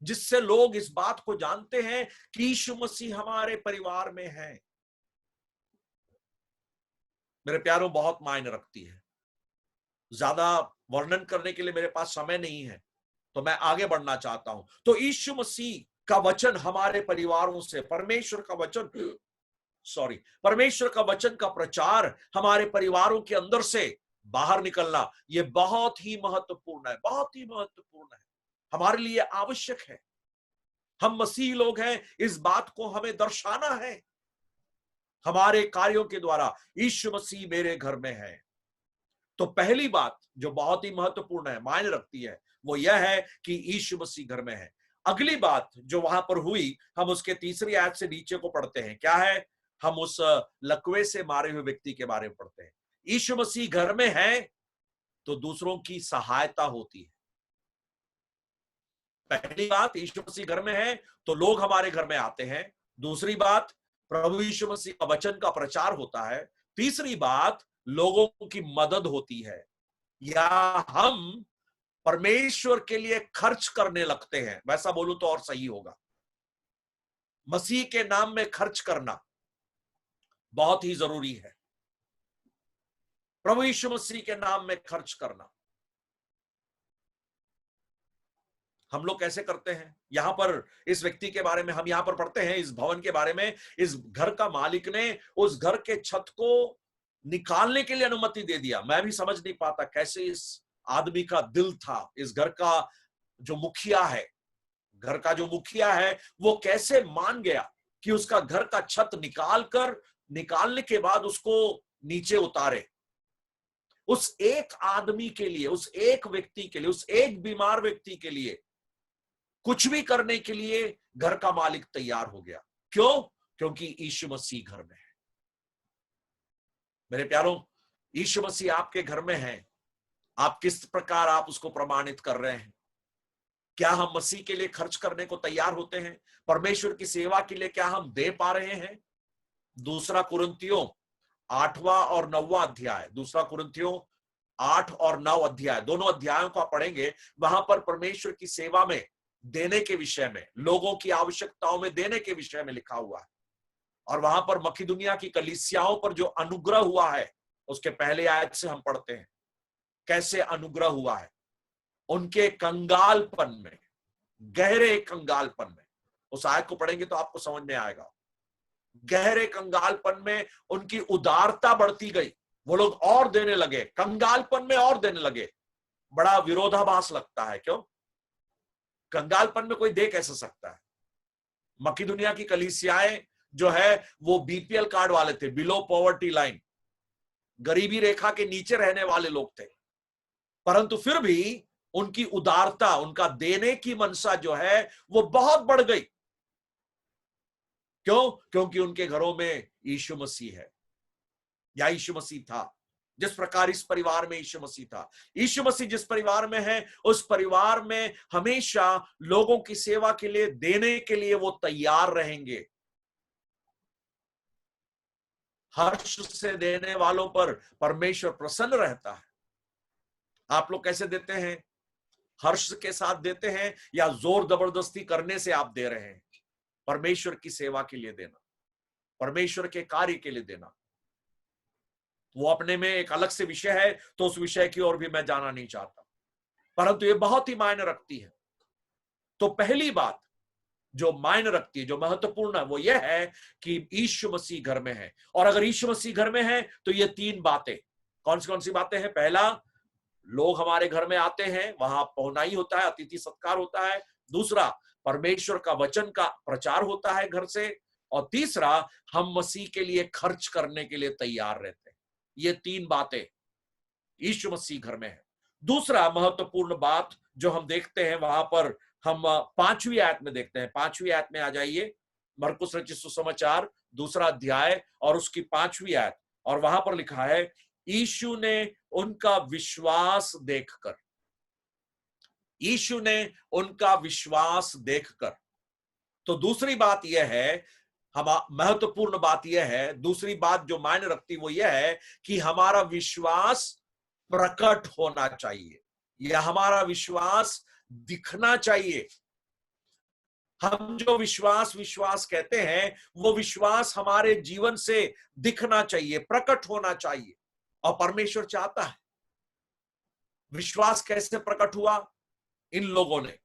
जिससे लोग इस बात को जानते हैं कि यीशु मसीह हमारे परिवार में है। मेरे प्यारों, बहुत मायने रखती है। ज्यादा वर्णन करने के लिए मेरे पास समय नहीं है, तो मैं आगे बढ़ना चाहता हूं। तो यीशु मसीह का वचन हमारे परिवारों से, परमेश्वर का वचन का प्रचार हमारे परिवारों के अंदर से बाहर निकलना, यह बहुत ही महत्वपूर्ण है, बहुत ही महत्वपूर्ण है, हमारे लिए आवश्यक है। हम मसीह लोग हैं, इस बात को हमें दर्शाना है हमारे कार्यों के द्वारा, यीशु मसीह मेरे घर में है। तो पहली बात जो बहुत ही महत्वपूर्ण है, मायने रखती है, वो यह है कि यीशु मसीह घर में है। अगली बात जो वहां पर हुई, हम उसके तीसरी आयत से नीचे को पढ़ते हैं, क्या है? हम उस लकवे से मारे हुए व्यक्ति के बारे में पढ़ते हैं। यीशु मसीह घर में है तो दूसरों की सहायता होती है। पहली बात, यीशु मसीह घर में है तो लोग हमारे घर में आते हैं। दूसरी बात, प्रभु यीशु मसीह का वचन का प्रचार होता है। तीसरी बात, लोगों की मदद होती है, या हम परमेश्वर के लिए खर्च करने लगते हैं, वैसा बोलूं तो और सही होगा। मसीह के नाम में खर्च करना बहुत ही जरूरी है। प्रभु यीशु मसीह के नाम में खर्च करना हम लोग कैसे करते हैं? यहां पर इस व्यक्ति के बारे में हम यहां पर पढ़ते हैं, इस भवन के बारे में, इस घर का मालिक ने उस घर के छत को निकालने के लिए अनुमति दे दिया। मैं भी समझ नहीं पाता कैसे इस आदमी का दिल था, इस घर का जो मुखिया है, घर का जो मुखिया है, वो कैसे मान गया कि उसका घर का छत निकालने के बाद उसको नीचे उतारे। उस एक आदमी के लिए, उस एक व्यक्ति के लिए, उस एक बीमार व्यक्ति के लिए कुछ भी करने के लिए घर का मालिक तैयार हो गया। क्यों? क्योंकि यीशु मसीह घर में है। मेरे प्यारों, यीशु मसीह आपके घर में है, आप किस प्रकार आप उसको प्रमाणित कर रहे हैं? क्या हम मसीह के लिए खर्च करने को तैयार होते हैं? परमेश्वर की सेवा के लिए क्या हम दे पा रहे हैं? दूसरा कुरिन्थियों 8वां और 9वां अध्याय, दूसरा कुरिन्थियों 8 और 9 अध्याय, दोनों अध्यायों को आप पढ़ेंगे, वहां पर परमेश्वर की सेवा में देने के विषय में, लोगों की आवश्यकताओं में देने के विषय में लिखा हुआ है। और वहां पर मकिदुनिया की कलीसियाओं पर जो अनुग्रह हुआ है, उसके पहले आयत से हम पढ़ते हैं कैसे अनुग्रह हुआ है। उनके कंगालपन में, गहरे कंगालपन में, उस आयत को पढ़ेंगे तो आपको समझ में आएगा। गहरे कंगालपन में उनकी उदारता बढ़ती गई, वो लोग और देने लगे, कंगालपन में और देने लगे। बड़ा विरोधाभास लगता है, क्यों? कंगालपन में कोई दे कैसे सकता है? मकिदुनिया की कलीसियाएं जो है वो बीपीएल कार्ड वाले थे, बिलो पॉवर्टी लाइन, गरीबी रेखा के नीचे रहने वाले लोग थे, परंतु फिर भी उनकी उदारता, उनका देने की मनसा जो है वो बहुत बढ़ गई। क्यों? क्योंकि उनके घरों में यीशु मसीह है, या यीशु मसीह था। जिस प्रकार इस परिवार में यीशु मसीह था, यीशु मसीह जिस परिवार में है, उस परिवार में हमेशा लोगों की सेवा के लिए, देने के लिए वो तैयार रहेंगे। हर्ष से देने वालों पर परमेश्वर प्रसन्न रहता है। आप लोग कैसे देते हैं? हर्ष के साथ देते हैं या जोर जबरदस्ती करने से आप दे रहे हैं? परमेश्वर की सेवा के लिए देना, परमेश्वर के कार्य के लिए देना, वो अपने में एक अलग से विषय है, तो उस विषय की ओर भी मैं जाना नहीं चाहता, परंतु ये बहुत ही मायने रखती है। तो पहली बात जो मायने रखती है, जो महत्वपूर्ण है, वो यह है कि यीशु मसीह घर में है। और अगर यीशु मसीह घर में है तो ये तीन बातें, कौन सी बातें हैं? पहला, लोग हमारे घर में आते हैं, वहां पहुनाई होता है, अतिथि सत्कार होता है। दूसरा, परमेश्वर का वचन का प्रचार होता है घर से। और तीसरा, हम मसीह के लिए खर्च करने के लिए तैयार रहते हैं। ये तीन बातें यीशु मसीह घर में है। दूसरा महत्वपूर्ण बात जो हम देखते हैं, वहां पर हम 5वीं आयत में देखते हैं। 5वीं आयत में आ जाइए, मरकुस रचित सुसमाचार 2 अध्याय और उसकी 5वीं आयत। और वहां पर लिखा है, यीशु ने उनका विश्वास देखकर, यीशु ने उनका विश्वास देखकर। तो दूसरी बात यह है, हम महत्वपूर्ण बात यह है, दूसरी बात जो मायने रखती वो यह है कि हमारा विश्वास प्रकट होना चाहिए, या हमारा विश्वास दिखना चाहिए। हम जो विश्वास कहते हैं, वो विश्वास हमारे जीवन से दिखना चाहिए, प्रकट होना चाहिए। और परमेश्वर चाहता है। विश्वास कैसे प्रकट हुआ? इन लोगों ने,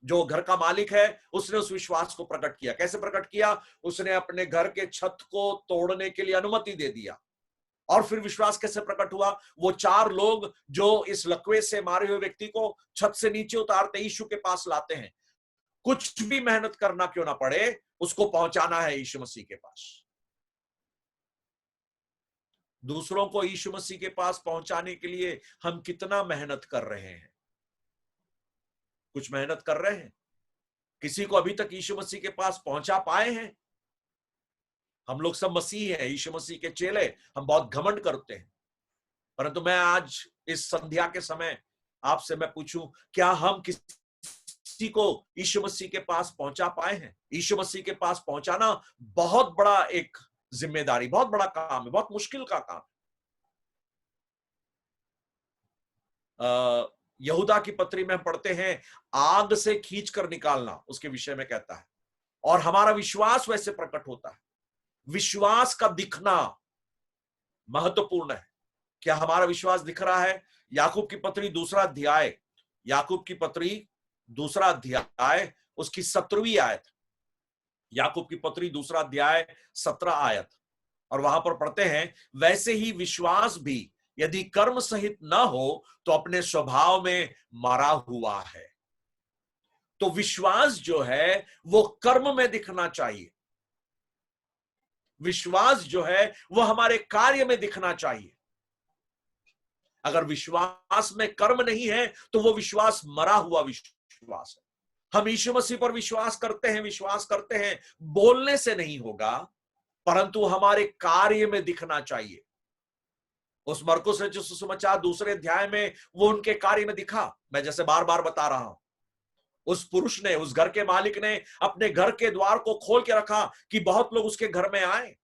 जो घर का मालिक है, उसने उस विश्वास को प्रकट किया। कैसे प्रकट किया? उसने अपने घर के छत को तोड़ने के लिए अनुमति दे दिया। और फिर विश्वास कैसे प्रकट हुआ? वो 4 लोग जो इस लकवे से मारे हुए व्यक्ति को छत से नीचे उतारते यीशु के पास लाते हैं। कुछ भी मेहनत करना क्यों ना पड़े, उसको पहुंचाना है यीशु मसीह के पास। दूसरों को यीशु मसीह के पास पहुंचाने के लिए हम कितना मेहनत कर रहे हैं? कुछ मेहनत कर रहे हैं? किसी को अभी तक यीशु मसीह के पास पहुंचा पाए हैं? हम लोग सब मसीह हैं, यीशु मसीह के चेले, हम बहुत घमंड करते हैं। परंतु मैं आज इस संध्या के समय आपसे मैं पूछूं, क्या हम किसी को यीशु मसीह के पास पहुंचा पाए हैं? यीशु मसीह के पास पहुंचाना बहुत बड़ा एक जिम्मेदारी, बहुत बड़ा काम है, बहुत मुश्किल का काम है। यहूदा की पत्री में हम पढ़ते हैं, आग से खींच कर निकालना उसके विषय में कहता है। और हमारा विश्वास वैसे प्रकट होता है। विश्वास का दिखना महत्वपूर्ण है। क्या हमारा विश्वास दिख रहा है? याकूब की पत्री 2 अध्याय, याकूब की पत्री 2 अध्याय उसकी 17वीं आयत, याकूब की पत्री 2 अध्याय 17 आयत। और वहां पर पढ़ते हैं, वैसे ही विश्वास भी यदि कर्म सहित न हो तो अपने स्वभाव में मरा हुआ है। तो विश्वास जो है वो कर्म में दिखना चाहिए। विश्वास जो है वो हमारे कार्य में दिखना चाहिए। अगर विश्वास में कर्म नहीं है तो वो विश्वास मरा हुआ विश्वास है। हम यीशु मसीह पर विश्वास करते हैं, बोलने से नहीं होगा, परंतु हमारे कार्य में दिखना चाहिए। उस मरकुस रचित सुसमाचार दूसरे अध्याय में वो उनके कार्य में दिखा। मैं जैसे बार बार बता रहा हूं, उस पुरुष ने, उस घर के मालिक ने अपने घर के द्वार को खोल के रखा कि बहुत लोग उसके घर में आए।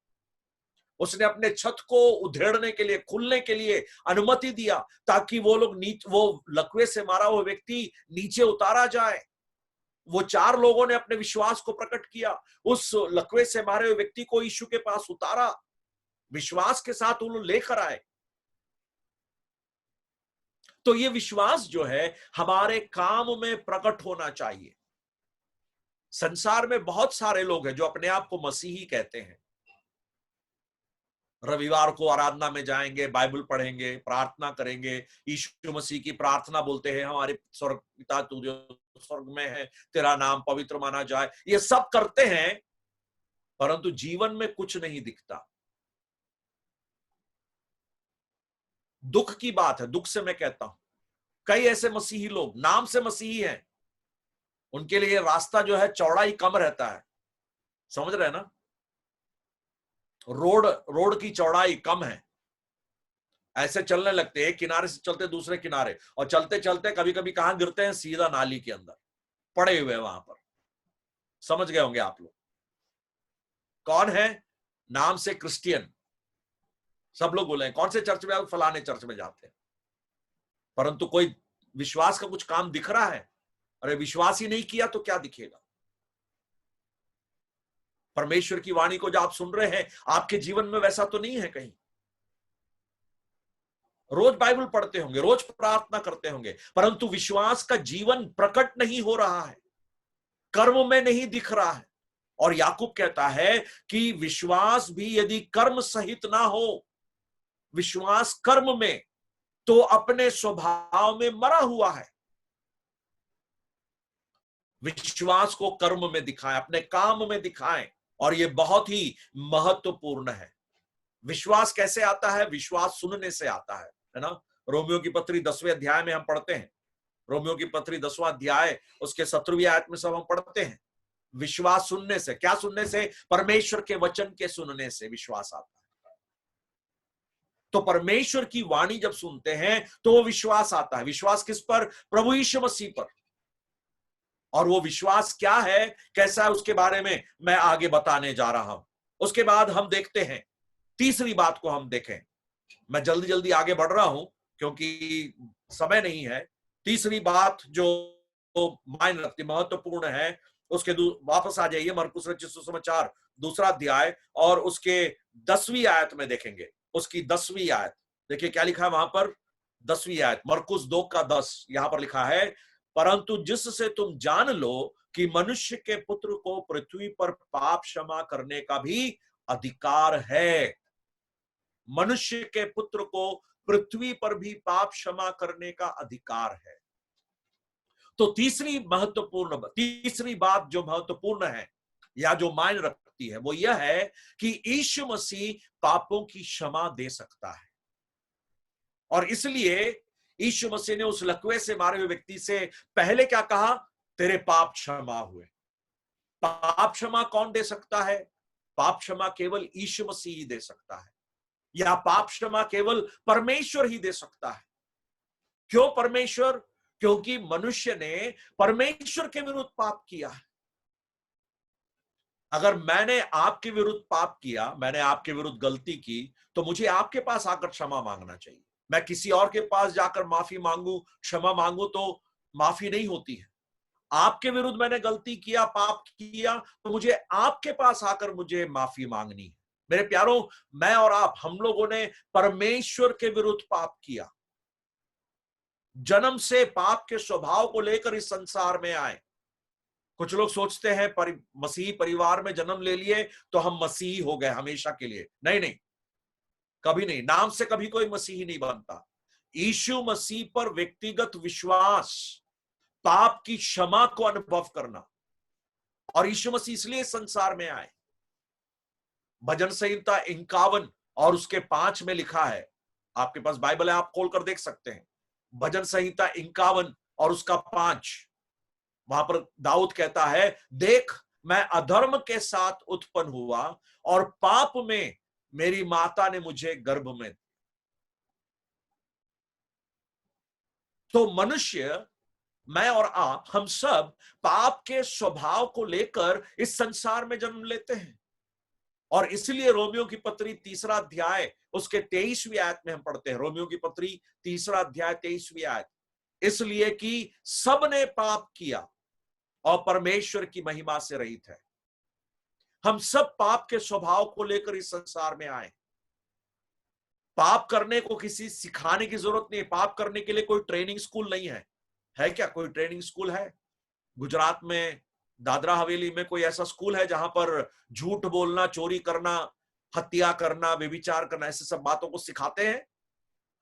उसने अपने छत को उधेड़ने के लिए, खुलने के लिए अनुमति दिया, ताकि वो लोग वो लकवे से मारा हुआ व्यक्ति नीचे उतारा जाए। वो 4 लोगों ने अपने विश्वास को प्रकट किया, उस लकवे से मारे हुए व्यक्ति को यीशु के पास उतारा, विश्वास के साथ वो लोग लेकर आए। तो ये विश्वास जो है हमारे काम में प्रकट होना चाहिए। संसार में बहुत सारे लोग हैं जो अपने आप को मसीही कहते हैं, रविवार को आराधना में जाएंगे, बाइबल पढ़ेंगे, प्रार्थना करेंगे, यीशु मसीह की प्रार्थना बोलते हैं, हमारे स्वर्ग पिता तू जो स्वर्ग में है, तेरा नाम पवित्र माना जाए। ये सब करते हैं, परंतु जीवन में कुछ नहीं दिखता। दुख की बात है, दुख से मैं कहता हूं, कई ऐसे मसीही लोग नाम से मसीही हैं, उनके लिए रास्ता जो है चौड़ाई कम रहता है। समझ रहे हैं ना? रोड की चौड़ाई कम है, ऐसे चलने लगते, एक किनारे से चलते दूसरे किनारे, और चलते चलते कभी कभी कहां गिरते हैं, सीधा नाली के अंदर पड़े हुए वहां पर। समझ गए होंगे आप लोग कौन है? नाम से क्रिश्चियन, सब लोग बोले कौन से चर्च में? आप फलाने चर्च में जाते हैं, परंतु कोई विश्वास का कुछ काम दिख रहा है? अरे विश्वास ही नहीं किया तो क्या दिखेगा? परमेश्वर की वाणी को जो आप सुन रहे हैं, आपके जीवन में वैसा तो नहीं है कहीं। रोज बाइबल पढ़ते होंगे, रोज प्रार्थना करते होंगे, परंतु विश्वास का जीवन प्रकट नहीं हो रहा है, कर्म में नहीं दिख रहा है। और याकूब कहता है कि विश्वास भी यदि कर्म सहित ना हो, विश्वास कर्म में, तो अपने स्वभाव में मरा हुआ है। विश्वास को कर्म में दिखाएं, अपने काम में दिखाएं, और यह बहुत ही महत्वपूर्ण है। विश्वास कैसे आता है? विश्वास सुनने से आता है ना? रोमियो की पत्री 10वें अध्याय में हम पढ़ते हैं, रोमियो की पत्री 10वां अध्याय उसके 17वीं आयत में सब हम पढ़ते हैं, विश्वास सुनने से। क्या सुनने से? परमेश्वर के वचन के सुनने से विश्वास आता है। तो परमेश्वर की वाणी जब सुनते हैं तो वो विश्वास आता है। विश्वास किस पर? प्रभु यीशु मसीह पर। और वो विश्वास क्या है, कैसा है, उसके बारे में मैं आगे बताने जा रहा हूं। उसके बाद हम देखते हैं तीसरी बात को, हम देखें, मैं जल्दी जल्दी आगे बढ़ रहा हूं क्योंकि समय नहीं है। तीसरी बात जो मायने रखती, महत्वपूर्ण है, उसके वापस आ जाइए मरकुस रचित सुसमाचार दूसरा अध्याय और उसके 10वीं आयत में देखेंगे। उसकी 10वीं आयत देखिए क्या लिखा है वहां पर। 10वीं आयत मरकुस 2:10 यहां पर लिखा है, परंतु जिससे तुम जान लो कि मनुष्य के पुत्र को पृथ्वी पर पाप क्षमा करने का भी अधिकार है। मनुष्य के पुत्र को पृथ्वी पर भी पाप क्षमा करने का अधिकार है। तो तीसरी बात जो महत्वपूर्ण है या जो मायने रखती है, वो यह है कि यीशु मसीह पापों की क्षमा दे सकता है। और इसलिए यीशु मसीह ने उस लकवे से मारे हुए व्यक्ति से पहले क्या कहा? तेरे पाप क्षमा हुए। पाप क्षमा कौन दे सकता है? पाप क्षमा केवल यीशु मसीह ही दे सकता है, या पाप क्षमा केवल परमेश्वर ही दे सकता है। क्यों परमेश्वर? क्योंकि मनुष्य ने परमेश्वर के विरुद्ध पाप किया है। अगर मैंने आपके विरुद्ध पाप किया, मैंने आपके विरुद्ध गलती की, तो मुझे आपके पास आकर क्षमा मांगना चाहिए। मैं किसी और के पास जाकर माफी मांगू, क्षमा मांगू, तो माफी नहीं होती है। आपके विरुद्ध मैंने गलती किया, पाप किया, तो मुझे आपके पास आकर मुझे माफी मांगनी है। मेरे प्यारों, मैं और आप, हम लोगों ने परमेश्वर के विरुद्ध पाप किया। जन्म से पाप के स्वभाव को लेकर इस संसार में आए। कुछ लोग सोचते हैं मसीही परिवार में जन्म ले लिए तो हम मसीही हो गए हमेशा के लिए। नहीं नहीं, कभी नहीं। नाम से कभी कोई मसीही नहीं बनता। यीशु मसीह पर व्यक्तिगत विश्वास, पाप की क्षमा को अनुभव करना। और यीशु मसीह इसलिए संसार में आए। भजन संहिता 51 और उसके 5 में लिखा है, आपके पास बाइबल है, आप खोल कर देख सकते हैं। भजन संहिता 51 और उसका 5, वहां पर दाऊद कहता है, देख मैं अधर्म के साथ उत्पन्न हुआ और पाप में मेरी माता ने मुझे गर्भ में। तो मनुष्य, मैं और आप, हम सब पाप के स्वभाव को लेकर इस संसार में जन्म लेते हैं। और इसलिए रोमियो की पत्री 3 अध्याय उसके 23वीं आयत में हम पढ़ते हैं। रोमियो की पत्री 3 अध्याय 23वीं आयत, इसलिए कि सबने पाप किया और परमेश्वर की महिमा से रहित है। हम सब पाप के स्वभाव को लेकर इस संसार में आए। पाप करने को किसी सिखाने की जरूरत नहीं है। पाप करने के लिए कोई ट्रेनिंग स्कूल नहीं है। है क्या कोई ट्रेनिंग स्कूल है? गुजरात में, दादरा हवेली में कोई ऐसा स्कूल है जहां पर झूठ बोलना, चोरी करना, हत्या करना, व्यभिचार करना, ऐसे सब बातों को सिखाते हैं?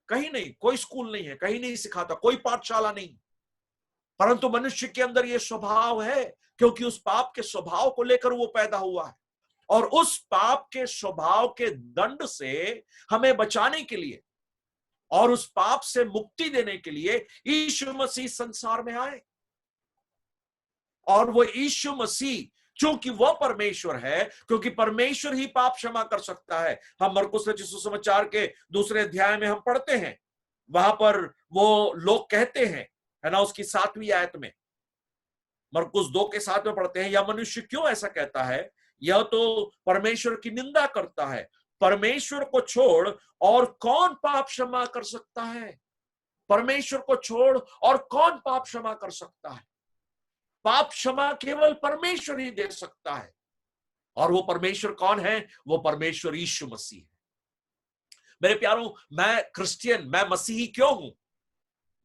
कहीं नहीं, कोई स्कूल नहीं है, कहीं नहीं सिखाता, कोई पाठशाला नहीं। परंतु मनुष्य के अंदर यह स्वभाव है, क्योंकि उस पाप के स्वभाव को लेकर वो पैदा हुआ है। और उस पाप के स्वभाव के दंड से हमें बचाने के लिए और उस पाप से मुक्ति देने के लिए यीशु मसीह संसार में आए। और वो यीशु मसीह, चूंकि वह परमेश्वर है, क्योंकि परमेश्वर ही पाप क्षमा कर सकता है। हम मरकुस रचित सुसमाचार के 2 अध्याय में हम पढ़ते हैं, वहां पर वो लोग कहते हैं, है ना, उसकी 7वीं आयत में, मरकुस 2 के 7 में पढ़ते हैं, यह मनुष्य क्यों ऐसा कहता है? यह तो परमेश्वर की निंदा करता है। परमेश्वर को छोड़ और कौन पाप क्षमा कर सकता है? परमेश्वर को छोड़ और कौन पाप क्षमा कर सकता है? पाप क्षमा केवल परमेश्वर ही दे सकता है। और वो परमेश्वर कौन है? वो परमेश्वर यीशु मसीह है। मेरे प्यारों, मैं क्रिश्चियन, मैं मसीही क्यों हूं?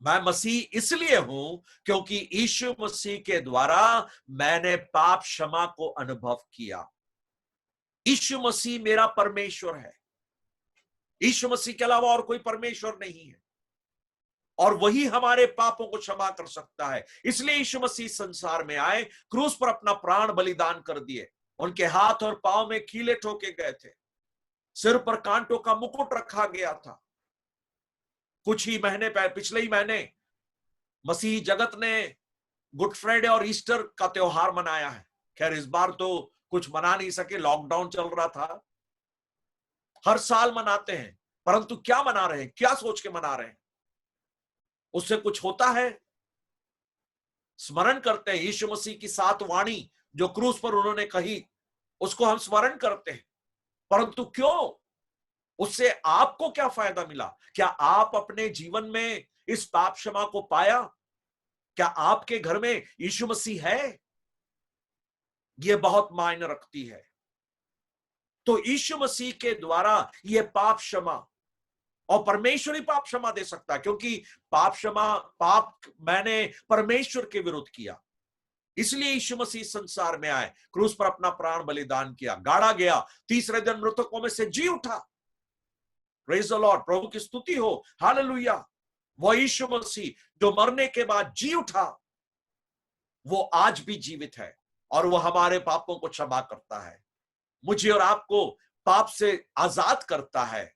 मैं मसीह इसलिए हूं क्योंकि यीशु मसीह के द्वारा मैंने पाप क्षमा को अनुभव किया। यीशु मसीह मेरा परमेश्वर है। यीशु मसीह के अलावा और कोई परमेश्वर नहीं है, और वही हमारे पापों को क्षमा कर सकता है। इसलिए यीशु मसीह संसार में आए, क्रूस पर अपना प्राण बलिदान कर दिए। उनके हाथ और पांव में कीले ठोके गए थे, सिर पर कांटों का मुकुट रखा गया था। कुछ ही महीने पिछले ही महीने मसीही जगत ने गुड फ्राइडे और ईस्टर का त्योहार मनाया है। खैर इस बार तो कुछ मना नहीं सके, लॉकडाउन चल रहा था। हर साल मनाते हैं, परंतु क्या मना रहे हैं, क्या सोच के मना रहे हैं? उससे कुछ होता है? स्मरण करते हैं यीशु मसीह की 7 वाणी जो क्रूस पर उन्होंने कही, उसको हम स्मरण करते हैं। परंतु क्यों? उससे आपको क्या फायदा मिला? क्या आप अपने जीवन में इस पाप क्षमा को पाया? क्या आपके घर में यीशु मसीह है? यह बहुत मायने रखती है। तो यीशु मसीह के द्वारा यह पाप क्षमा, और परमेश्वर ही पाप क्षमा दे सकता है, क्योंकि पाप मैंने परमेश्वर के विरुद्ध किया। इसलिए यीशु मसीह संसार में आए, क्रूस पर अपना प्राण बलिदान किया, गाड़ा गया, तीसरे दिन मृतकों में से जी उठा। प्रेज द लॉर्ड, प्रभु की स्तुति हो, हालेलुया। वो यीशु मसीह जो मरने के बाद जी उठा, वो आज भी जीवित है, और वो हमारे पापों को क्षमा करता है, मुझे और आपको पाप से आजाद करता है।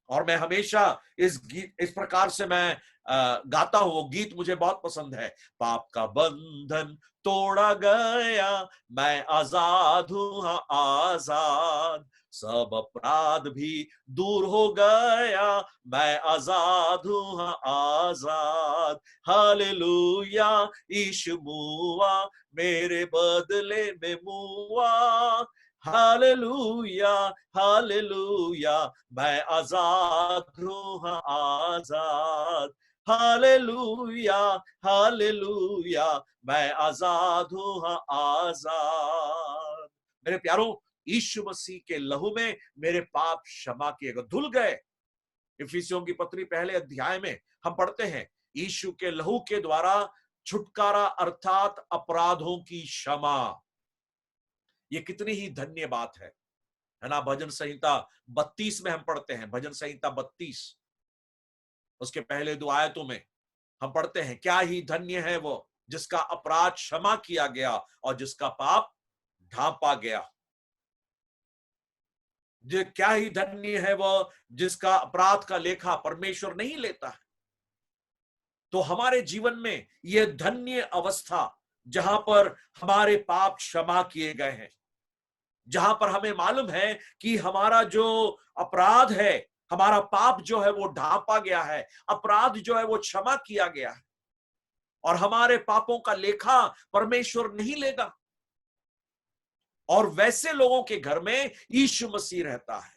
और मैं हमेशा इस प्रकार से मैं गाता हूं, वो गीत मुझे बहुत पसंद है। पाप का बंधन तोड़ा गया, मैं आजाद हूं, हाँ आजाद, सब अपराध भी दूर हो गया, मैं आजाद हूं, हाँ आजाद। हालेलुया, यीशु मुआ मेरे बदले में मुआ, हालेलुया, हालेलुया, मैं आजाद हूं, हाँ आजाद, हालेलुया, हालेलुया, मैं आजाद हूं, हाँ आजाद। मेरे प्यारों, यीशु मसीह के लहू में मेरे पाप क्षमा किए गए, धुल गए। इफिसियों की पत्री 1 अध्याय में हम पढ़ते हैं, यीशु के लहू के द्वारा छुटकारा अर्थात अपराधों की क्षमा। ये कितनी ही धन्य बात है ना। भजन संहिता 32 में हम पढ़ते हैं, भजन संहिता 32 उसके पहले 2 आयतों में हम पढ़ते हैं, क्या ही धन्य है वो जिसका अपराध क्षमा किया गया और जिसका पाप ढांपा गया। क्या ही धन्य है वो जिसका अपराध का लेखा परमेश्वर नहीं लेता है। तो हमारे जीवन में यह धन्य अवस्था जहां पर हमारे पाप क्षमा किए गए हैं, जहां पर हमें मालूम है कि हमारा जो अपराध है हमारा पाप जो है वो ढांपा गया है, अपराध जो है वो क्षमा किया गया है, और हमारे पापों का लेखा परमेश्वर नहीं लेगा। और वैसे लोगों के घर में यीशु मसीह रहता है।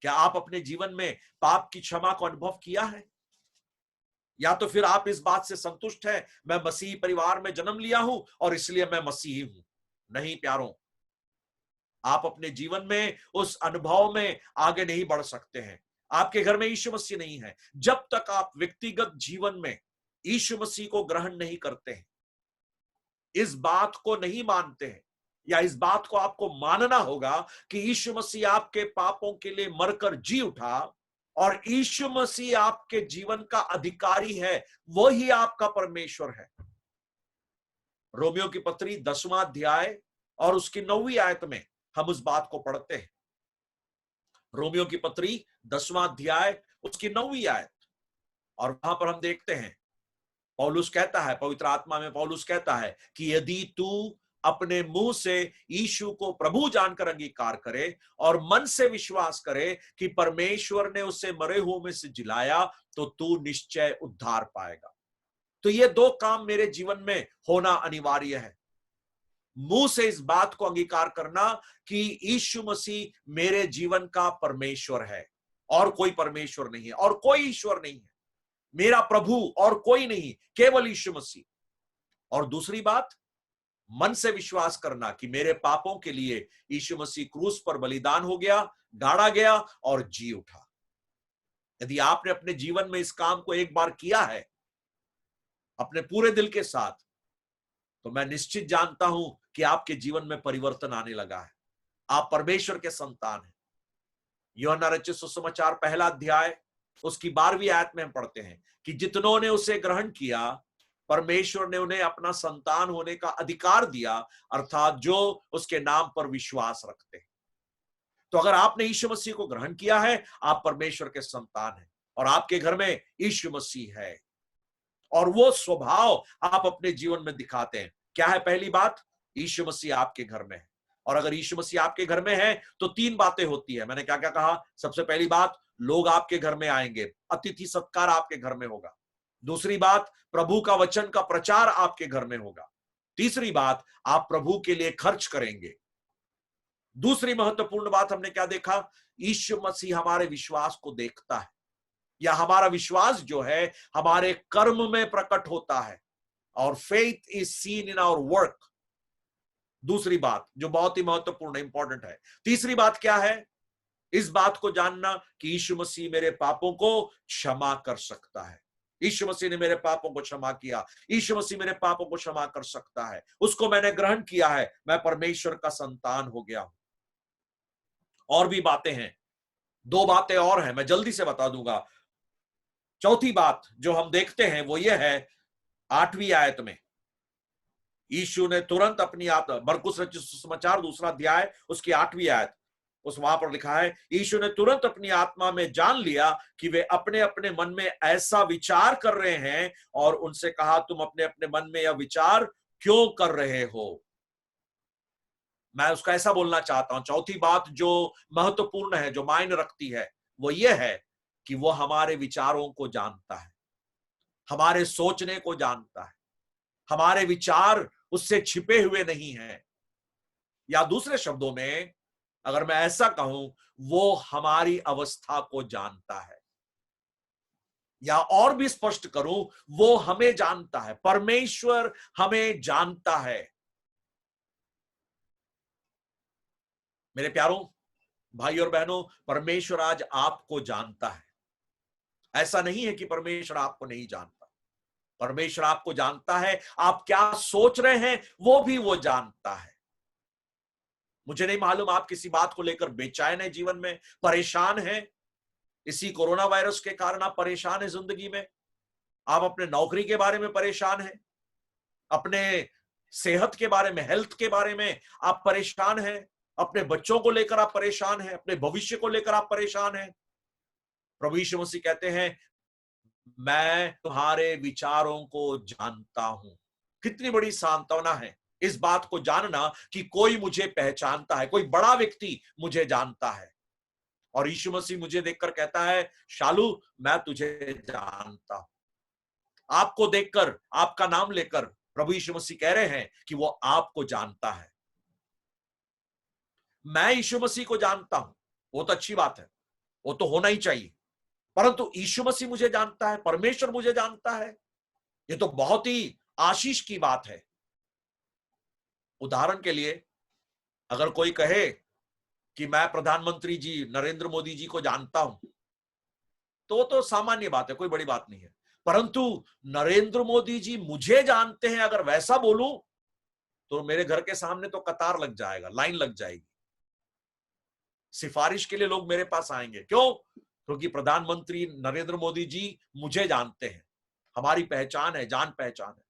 क्या आप अपने जीवन में पाप की क्षमा को अनुभव किया है? या तो फिर आप इस बात से संतुष्ट हैं, मैं मसीही परिवार में जन्म लिया हूं और इसलिए मैं मसीही हूं। नहीं प्यारों, आप अपने जीवन में उस अनुभव में आगे नहीं बढ़ सकते हैं। आपके घर में यीशु मसीह नहीं है जब तक आप व्यक्तिगत जीवन में यीशु मसीह को ग्रहण नहीं करते हैं, इस बात को नहीं मानते हैं, या इस बात को आपको मानना होगा कि यीशु मसीह आपके पापों के लिए मरकर जी उठा, और यीशु मसीह आपके जीवन का अधिकारी है, वो ही आपका परमेश्वर है। रोमियो की पत्री 10वां अध्याय और उसकी 9वीं आयत में हम उस बात को पढ़ते हैं। रोमियो की पत्री 10वां अध्याय उसकी 9वीं आयत, और वहां पर हम देखते हैं पौलुस कहता है, पवित्र आत्मा में पौलुस कहता है कि यदि तू अपने मुंह से यीशु को प्रभु जानकर अंगीकार करे और मन से विश्वास करे कि परमेश्वर ने उसे मरे हुओं में से जिलाया, तो तू निश्चय उद्धार पाएगा। तो ये दो काम मेरे जीवन में होना अनिवार्य है। मुंह से इस बात को अंगीकार करना कि यीशु मसीह मेरे जीवन का परमेश्वर है, और कोई परमेश्वर नहीं है, और कोई ईश्वर नहीं है, मेरा प्रभु और कोई नहीं, केवल यीशु मसीह। और दूसरी बात, मन से विश्वास करना कि मेरे पापों के लिए यीशु मसीह क्रूस पर बलिदान हो गया, गाड़ा गया और जी उठा। यदि आपने अपने जीवन में इस काम को एक बार किया है अपने पूरे दिल के साथ, तो मैं निश्चित जानता हूं कि आपके जीवन में परिवर्तन आने लगा है। आप परमेश्वर के संतान हैं। यूहन्ना रचित सुसमाचार 1 अध्याय उसकी 12वीं आयत में हम पढ़ते हैं कि जितनों ने उसे ग्रहण किया, परमेश्वर ने उन्हें अपना संतान होने का अधिकार दिया, अर्थात जो उसके नाम पर विश्वास रखते हैं। तो अगर आपने यीशु मसीह को ग्रहण किया है, आप परमेश्वर के संतान हैं, और आपके घर में यीशु मसीह है, और वो स्वभाव आप अपने जीवन में दिखाते हैं। क्या है पहली बात? यीशु मसीह आपके घर में है। और अगर यीशु मसीह आपके घर में है तो 3 बातें होती है। मैंने क्या क्या कहा? सबसे पहली बात, लोग आपके घर में आएंगे, अतिथि सत्कार आपके घर में होगा। दूसरी बात, प्रभु का वचन का प्रचार आपके घर में होगा। तीसरी बात, आप प्रभु के लिए खर्च करेंगे। दूसरी महत्वपूर्ण बात हमने क्या देखा? यीशु मसीह हमारे विश्वास को देखता है, या हमारा विश्वास जो है हमारे कर्म में प्रकट होता है, और faith is seen in our work. दूसरी बात जो बहुत ही महत्वपूर्ण इंपॉर्टेंट है। तीसरी बात क्या है? इस बात को जानना कि यीशु मसीह मेरे पापों को क्षमा कर सकता है। यीशु मसीह ने मेरे पापों को क्षमा किया, यीशु मसीह मेरे पापों को क्षमा कर सकता है, उसको मैंने ग्रहण किया है, मैं परमेश्वर का संतान हो गया हूं। और भी बातें हैं, 2 बातें और हैं, मैं जल्दी से बता दूंगा। चौथी बात जो हम देखते हैं वो ये है, 8वीं आयत में यीशु ने तुरंत अपनी मरकुस रचित सुसमाचार 2 अध्याय उसकी 8वीं आयत, उस वहां पर लिखा है, यीशु ने तुरंत अपनी आत्मा में जान लिया कि वे अपने अपने मन में ऐसा विचार कर रहे हैं, और उनसे कहा, तुम अपने अपने मन में यह विचार क्यों कर रहे हो? मैं उसका ऐसा बोलना चाहता हूं, चौथी बात जो महत्वपूर्ण है, जो मायने रखती है, वो ये है कि वो हमारे विचारों को जानता है, हमारे सोचने को जानता है। हमारे विचार उससे छिपे हुए नहीं हैं, या दूसरे शब्दों में अगर मैं ऐसा कहूं, वो हमारी अवस्था को जानता है, या और भी स्पष्ट करूं, वो हमें जानता है। परमेश्वर हमें जानता है। मेरे प्यारों भाई और बहनों, परमेश्वर आज आपको जानता है। ऐसा नहीं है कि परमेश्वर आपको नहीं जानता। परमेश्वर आपको जानता है, आप क्या सोच रहे हैं वो भी वो जानता है। मुझे नहीं मालूम आप किसी बात को लेकर बेचैन है, जीवन में परेशान है, इसी कोरोना वायरस के कारण आप परेशान है जिंदगी में, आप अपने नौकरी के बारे में परेशान है, अपने सेहत के बारे में, हेल्थ के बारे में आप परेशान हैं, अपने बच्चों को लेकर आप परेशान हैं, अपने भविष्य को लेकर आप परेशान हैं। प्रभु यीशु मसीह कहते हैं, मैं तुम्हारे विचारों को जानता हूं। कितनी बड़ी सांत्वना है इस बात को जानना कि कोई मुझे पहचानता है, कोई बड़ा व्यक्ति मुझे जानता है। और यीशु मसीह मुझे देखकर कहता है, शालू मैं तुझे जानता हूं। आपको देखकर, आपका नाम लेकर प्रभु यीशु मसीह कह रहे हैं कि वो आपको जानता है। मैं यीशु मसीह को जानता हूं, वो तो अच्छी बात है, वो तो होना ही चाहिए। परंतु यीशु मसीह मुझे जानता है, परमेश्वर मुझे जानता है, ये तो बहुत ही आशीष की बात है। उदाहरण के लिए, अगर कोई कहे कि मैं प्रधानमंत्री जी नरेंद्र मोदी जी को जानता हूं, तो सामान्य बात है, कोई बड़ी बात नहीं है। परंतु नरेंद्र मोदी जी मुझे जानते हैं, अगर वैसा बोलूं तो मेरे घर के सामने तो कतार लग जाएगा, लाइन लग जाएगी। सिफारिश के लिए लोग मेरे पास आएंगे। क्यों? क्योंकि प्रधानमंत्री नरेंद्र मोदी जी मुझे जानते हैं, हमारी पहचान है, जान पहचान है।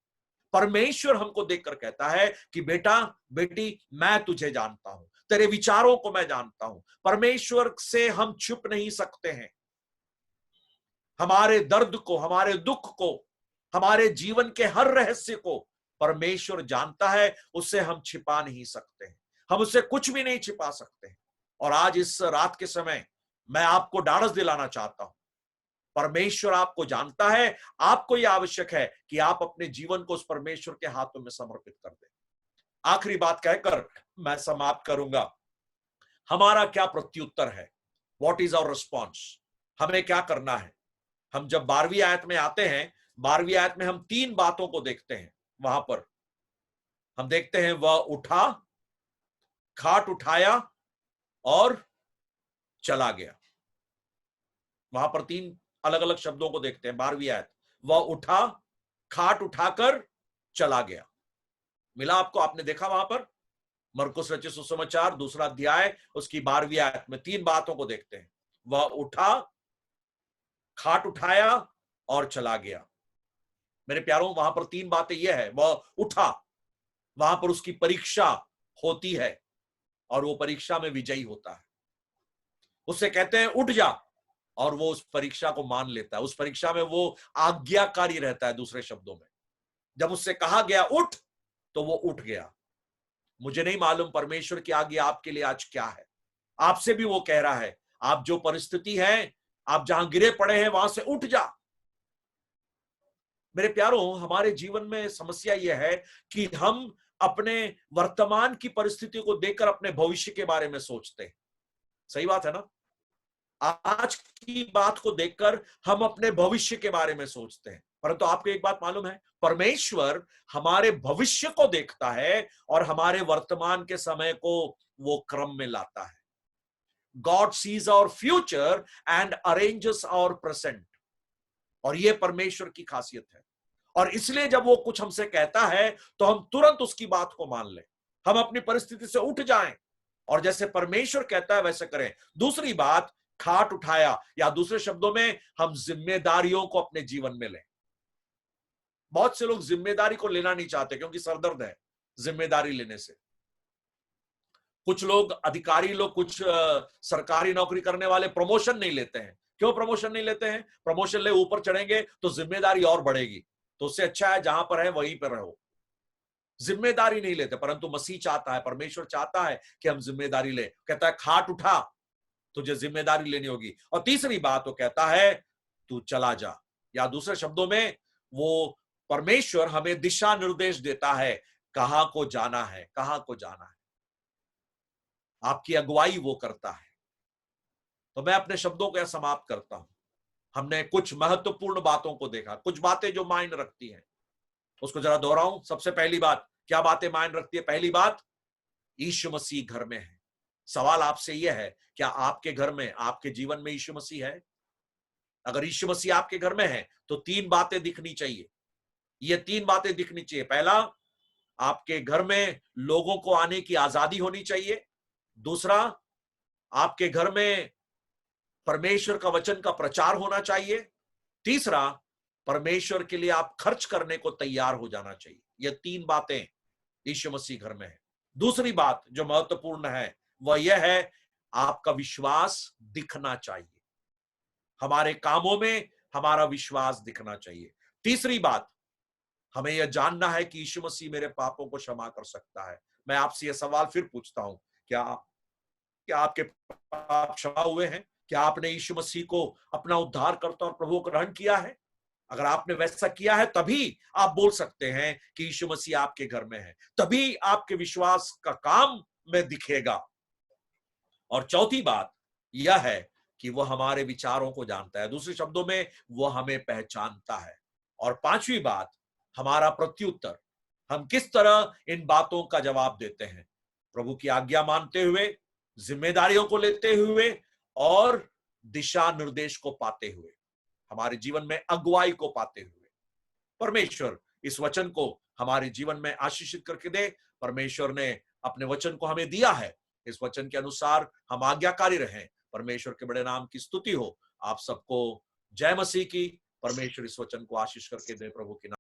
परमेश्वर हमको देखकर कहता है कि बेटा बेटी मैं तुझे जानता हूं, तेरे विचारों को मैं जानता हूं। परमेश्वर से हम छुप नहीं सकते हैं। हमारे दर्द को, हमारे दुख को, हमारे जीवन के हर रहस्य को परमेश्वर जानता है, उससे हम छिपा नहीं सकते हैं, हम उससे कुछ भी नहीं छिपा सकते हैं। और आज इस रात के समय मैं आपको ढाढ़स दिलाना चाहता हूं, परमेश्वर आपको जानता है। आपको यह आवश्यक है कि आप अपने जीवन को उस परमेश्वर के हाथों में समर्पित कर दें। आखिरी बात कहकर मैं समाप्त करूंगा। हमारा क्या प्रत्युत्तर है? What is our response? हमें क्या करना है? हम जब 12वीं आयत में आते हैं, 12वीं आयत में हम 3 बातों को देखते हैं। वहां पर हम देखते हैं, वह उठा, खाट उठाया और चला गया। वहां पर 3 अलग अलग शब्दों को देखते हैं। 12वीं आयत, वह उठा, खाट उठाकर चला गया। मिला आपको? आपने देखा वहां पर मरकुस रचित सुसमाचार 2 अध्याय उसकी 12वीं आयत में 3 बातों को देखते हैं। वह उठा, खाट उठाया और चला गया। मेरे प्यारों, वहां पर 3 बातें यह है, वह उठा, वहां पर उसकी परीक्षा होती है और वो परीक्षा में विजयी होता है। उससे कहते हैं उठ जा, और वो उस परीक्षा को मान लेता है। उस परीक्षा में वो आज्ञाकारी रहता है। दूसरे शब्दों में, जब उससे कहा गया उठ, तो वो उठ गया। मुझे नहीं मालूम परमेश्वर की आज्ञा आपके लिए आज क्या है। आपसे भी वो कह रहा है, आप जो परिस्थिति है, आप जहां गिरे पड़े हैं, वहां से उठ जा। मेरे प्यारों, हमारे जीवन में समस्या यह है कि हम अपने वर्तमान की परिस्थिति को देखकर अपने भविष्य के बारे में सोचते हैं। सही बात है ना? आज की बात को देखकर हम अपने भविष्य के बारे में सोचते हैं। परंतु आपको एक बात मालूम है, परमेश्वर हमारे भविष्य को देखता है और हमारे वर्तमान के समय को वो क्रम में लाता है। God sees our future and arranges our present. और यह परमेश्वर की खासियत है। और इसलिए जब वो कुछ हमसे कहता है तो हम तुरंत उसकी बात को मान लें, हम अपनी परिस्थिति से उठ जाएं और जैसे परमेश्वर कहता है वैसे करें। दूसरी बात, खाट उठाया, या दूसरे शब्दों में हम जिम्मेदारियों को अपने जीवन में लें। बहुत से लोग जिम्मेदारी को लेना नहीं चाहते क्योंकि सरदर्द है जिम्मेदारी लेने से। कुछ लोग, अधिकारी लोग, कुछ सरकारी नौकरी करने वाले प्रमोशन नहीं लेते हैं। क्यों प्रमोशन नहीं लेते हैं? प्रमोशन ले ऊपर चढ़ेंगे तो जिम्मेदारी और बढ़ेगी, तो उससे अच्छा है जहां पर है वहीं पर रहो। जिम्मेदारी नहीं लेते। परंतु मसीह चाहता है, परमेश्वर चाहता है कि हम जिम्मेदारी ले। कहता है खाट उठा, तुझे जिम्मेदारी लेनी होगी। और तीसरी बात वो कहता है, तू चला जा, या दूसरे शब्दों में वो परमेश्वर हमें दिशा निर्देश देता है, कहां को जाना है, कहां को जाना है। आपकी अगुवाई वो करता है। तो मैं अपने शब्दों को समाप्त करता हूं। हमने कुछ महत्वपूर्ण बातों को देखा, कुछ बातें जो मायने रखती हैं, उसको जरा दोहराऊं। सबसे पहली बात, क्या बातें मायने रखती है? पहली बात, यीशु मसीह घर में है। सवाल आपसे यह है, क्या आपके घर में, आपके जीवन में यीशु मसीह है? अगर यीशु मसीह आपके घर में है तो 3 बातें दिखनी चाहिए। ये 3 बातें दिखनी चाहिए। पहला, आपके घर में लोगों को आने की आजादी होनी चाहिए। दूसरा, आपके घर में परमेश्वर का वचन का प्रचार होना चाहिए। तीसरा, परमेश्वर के लिए आप खर्च करने को तैयार हो जाना चाहिए। ये 3 बातें यीशु मसीह घर में है। दूसरी बात जो महत्वपूर्ण है वह यह है, आपका विश्वास दिखना चाहिए। हमारे कामों में हमारा विश्वास दिखना चाहिए। तीसरी बात, हमें यह जानना है कि यीशु मसीह मेरे पापों को क्षमा कर सकता है। मैं आपसे यह सवाल फिर पूछता हूं, क्या आपके पाप क्षमा हुए हैं? क्या आपने यीशु मसीह को अपना उद्धारकर्ता और प्रभु ग्रहण किया है? अगर आपने वैसा किया है तभी आप बोल सकते हैं कि यीशु मसीह आपके घर में है, तभी आपके विश्वास का काम में दिखेगा। और चौथी बात यह है कि वह हमारे विचारों को जानता है, दूसरे शब्दों में वह हमें पहचानता है। और पांचवी बात, हमारा प्रत्युत्तर, हम किस तरह इन बातों का जवाब देते हैं, प्रभु की आज्ञा मानते हुए, जिम्मेदारियों को लेते हुए और दिशा निर्देश को पाते हुए, हमारे जीवन में अगुवाई को पाते हुए। परमेश्वर इस वचन को हमारे जीवन में आशीषित करके दे। परमेश्वर ने अपने वचन को हमें दिया है, इस वचन के अनुसार हम आज्ञाकारी रहें। परमेश्वर के बड़े नाम की स्तुति हो। आप सबको जय मसीह की। परमेश्वर इस वचन को आशीष करके दे प्रभु के नाम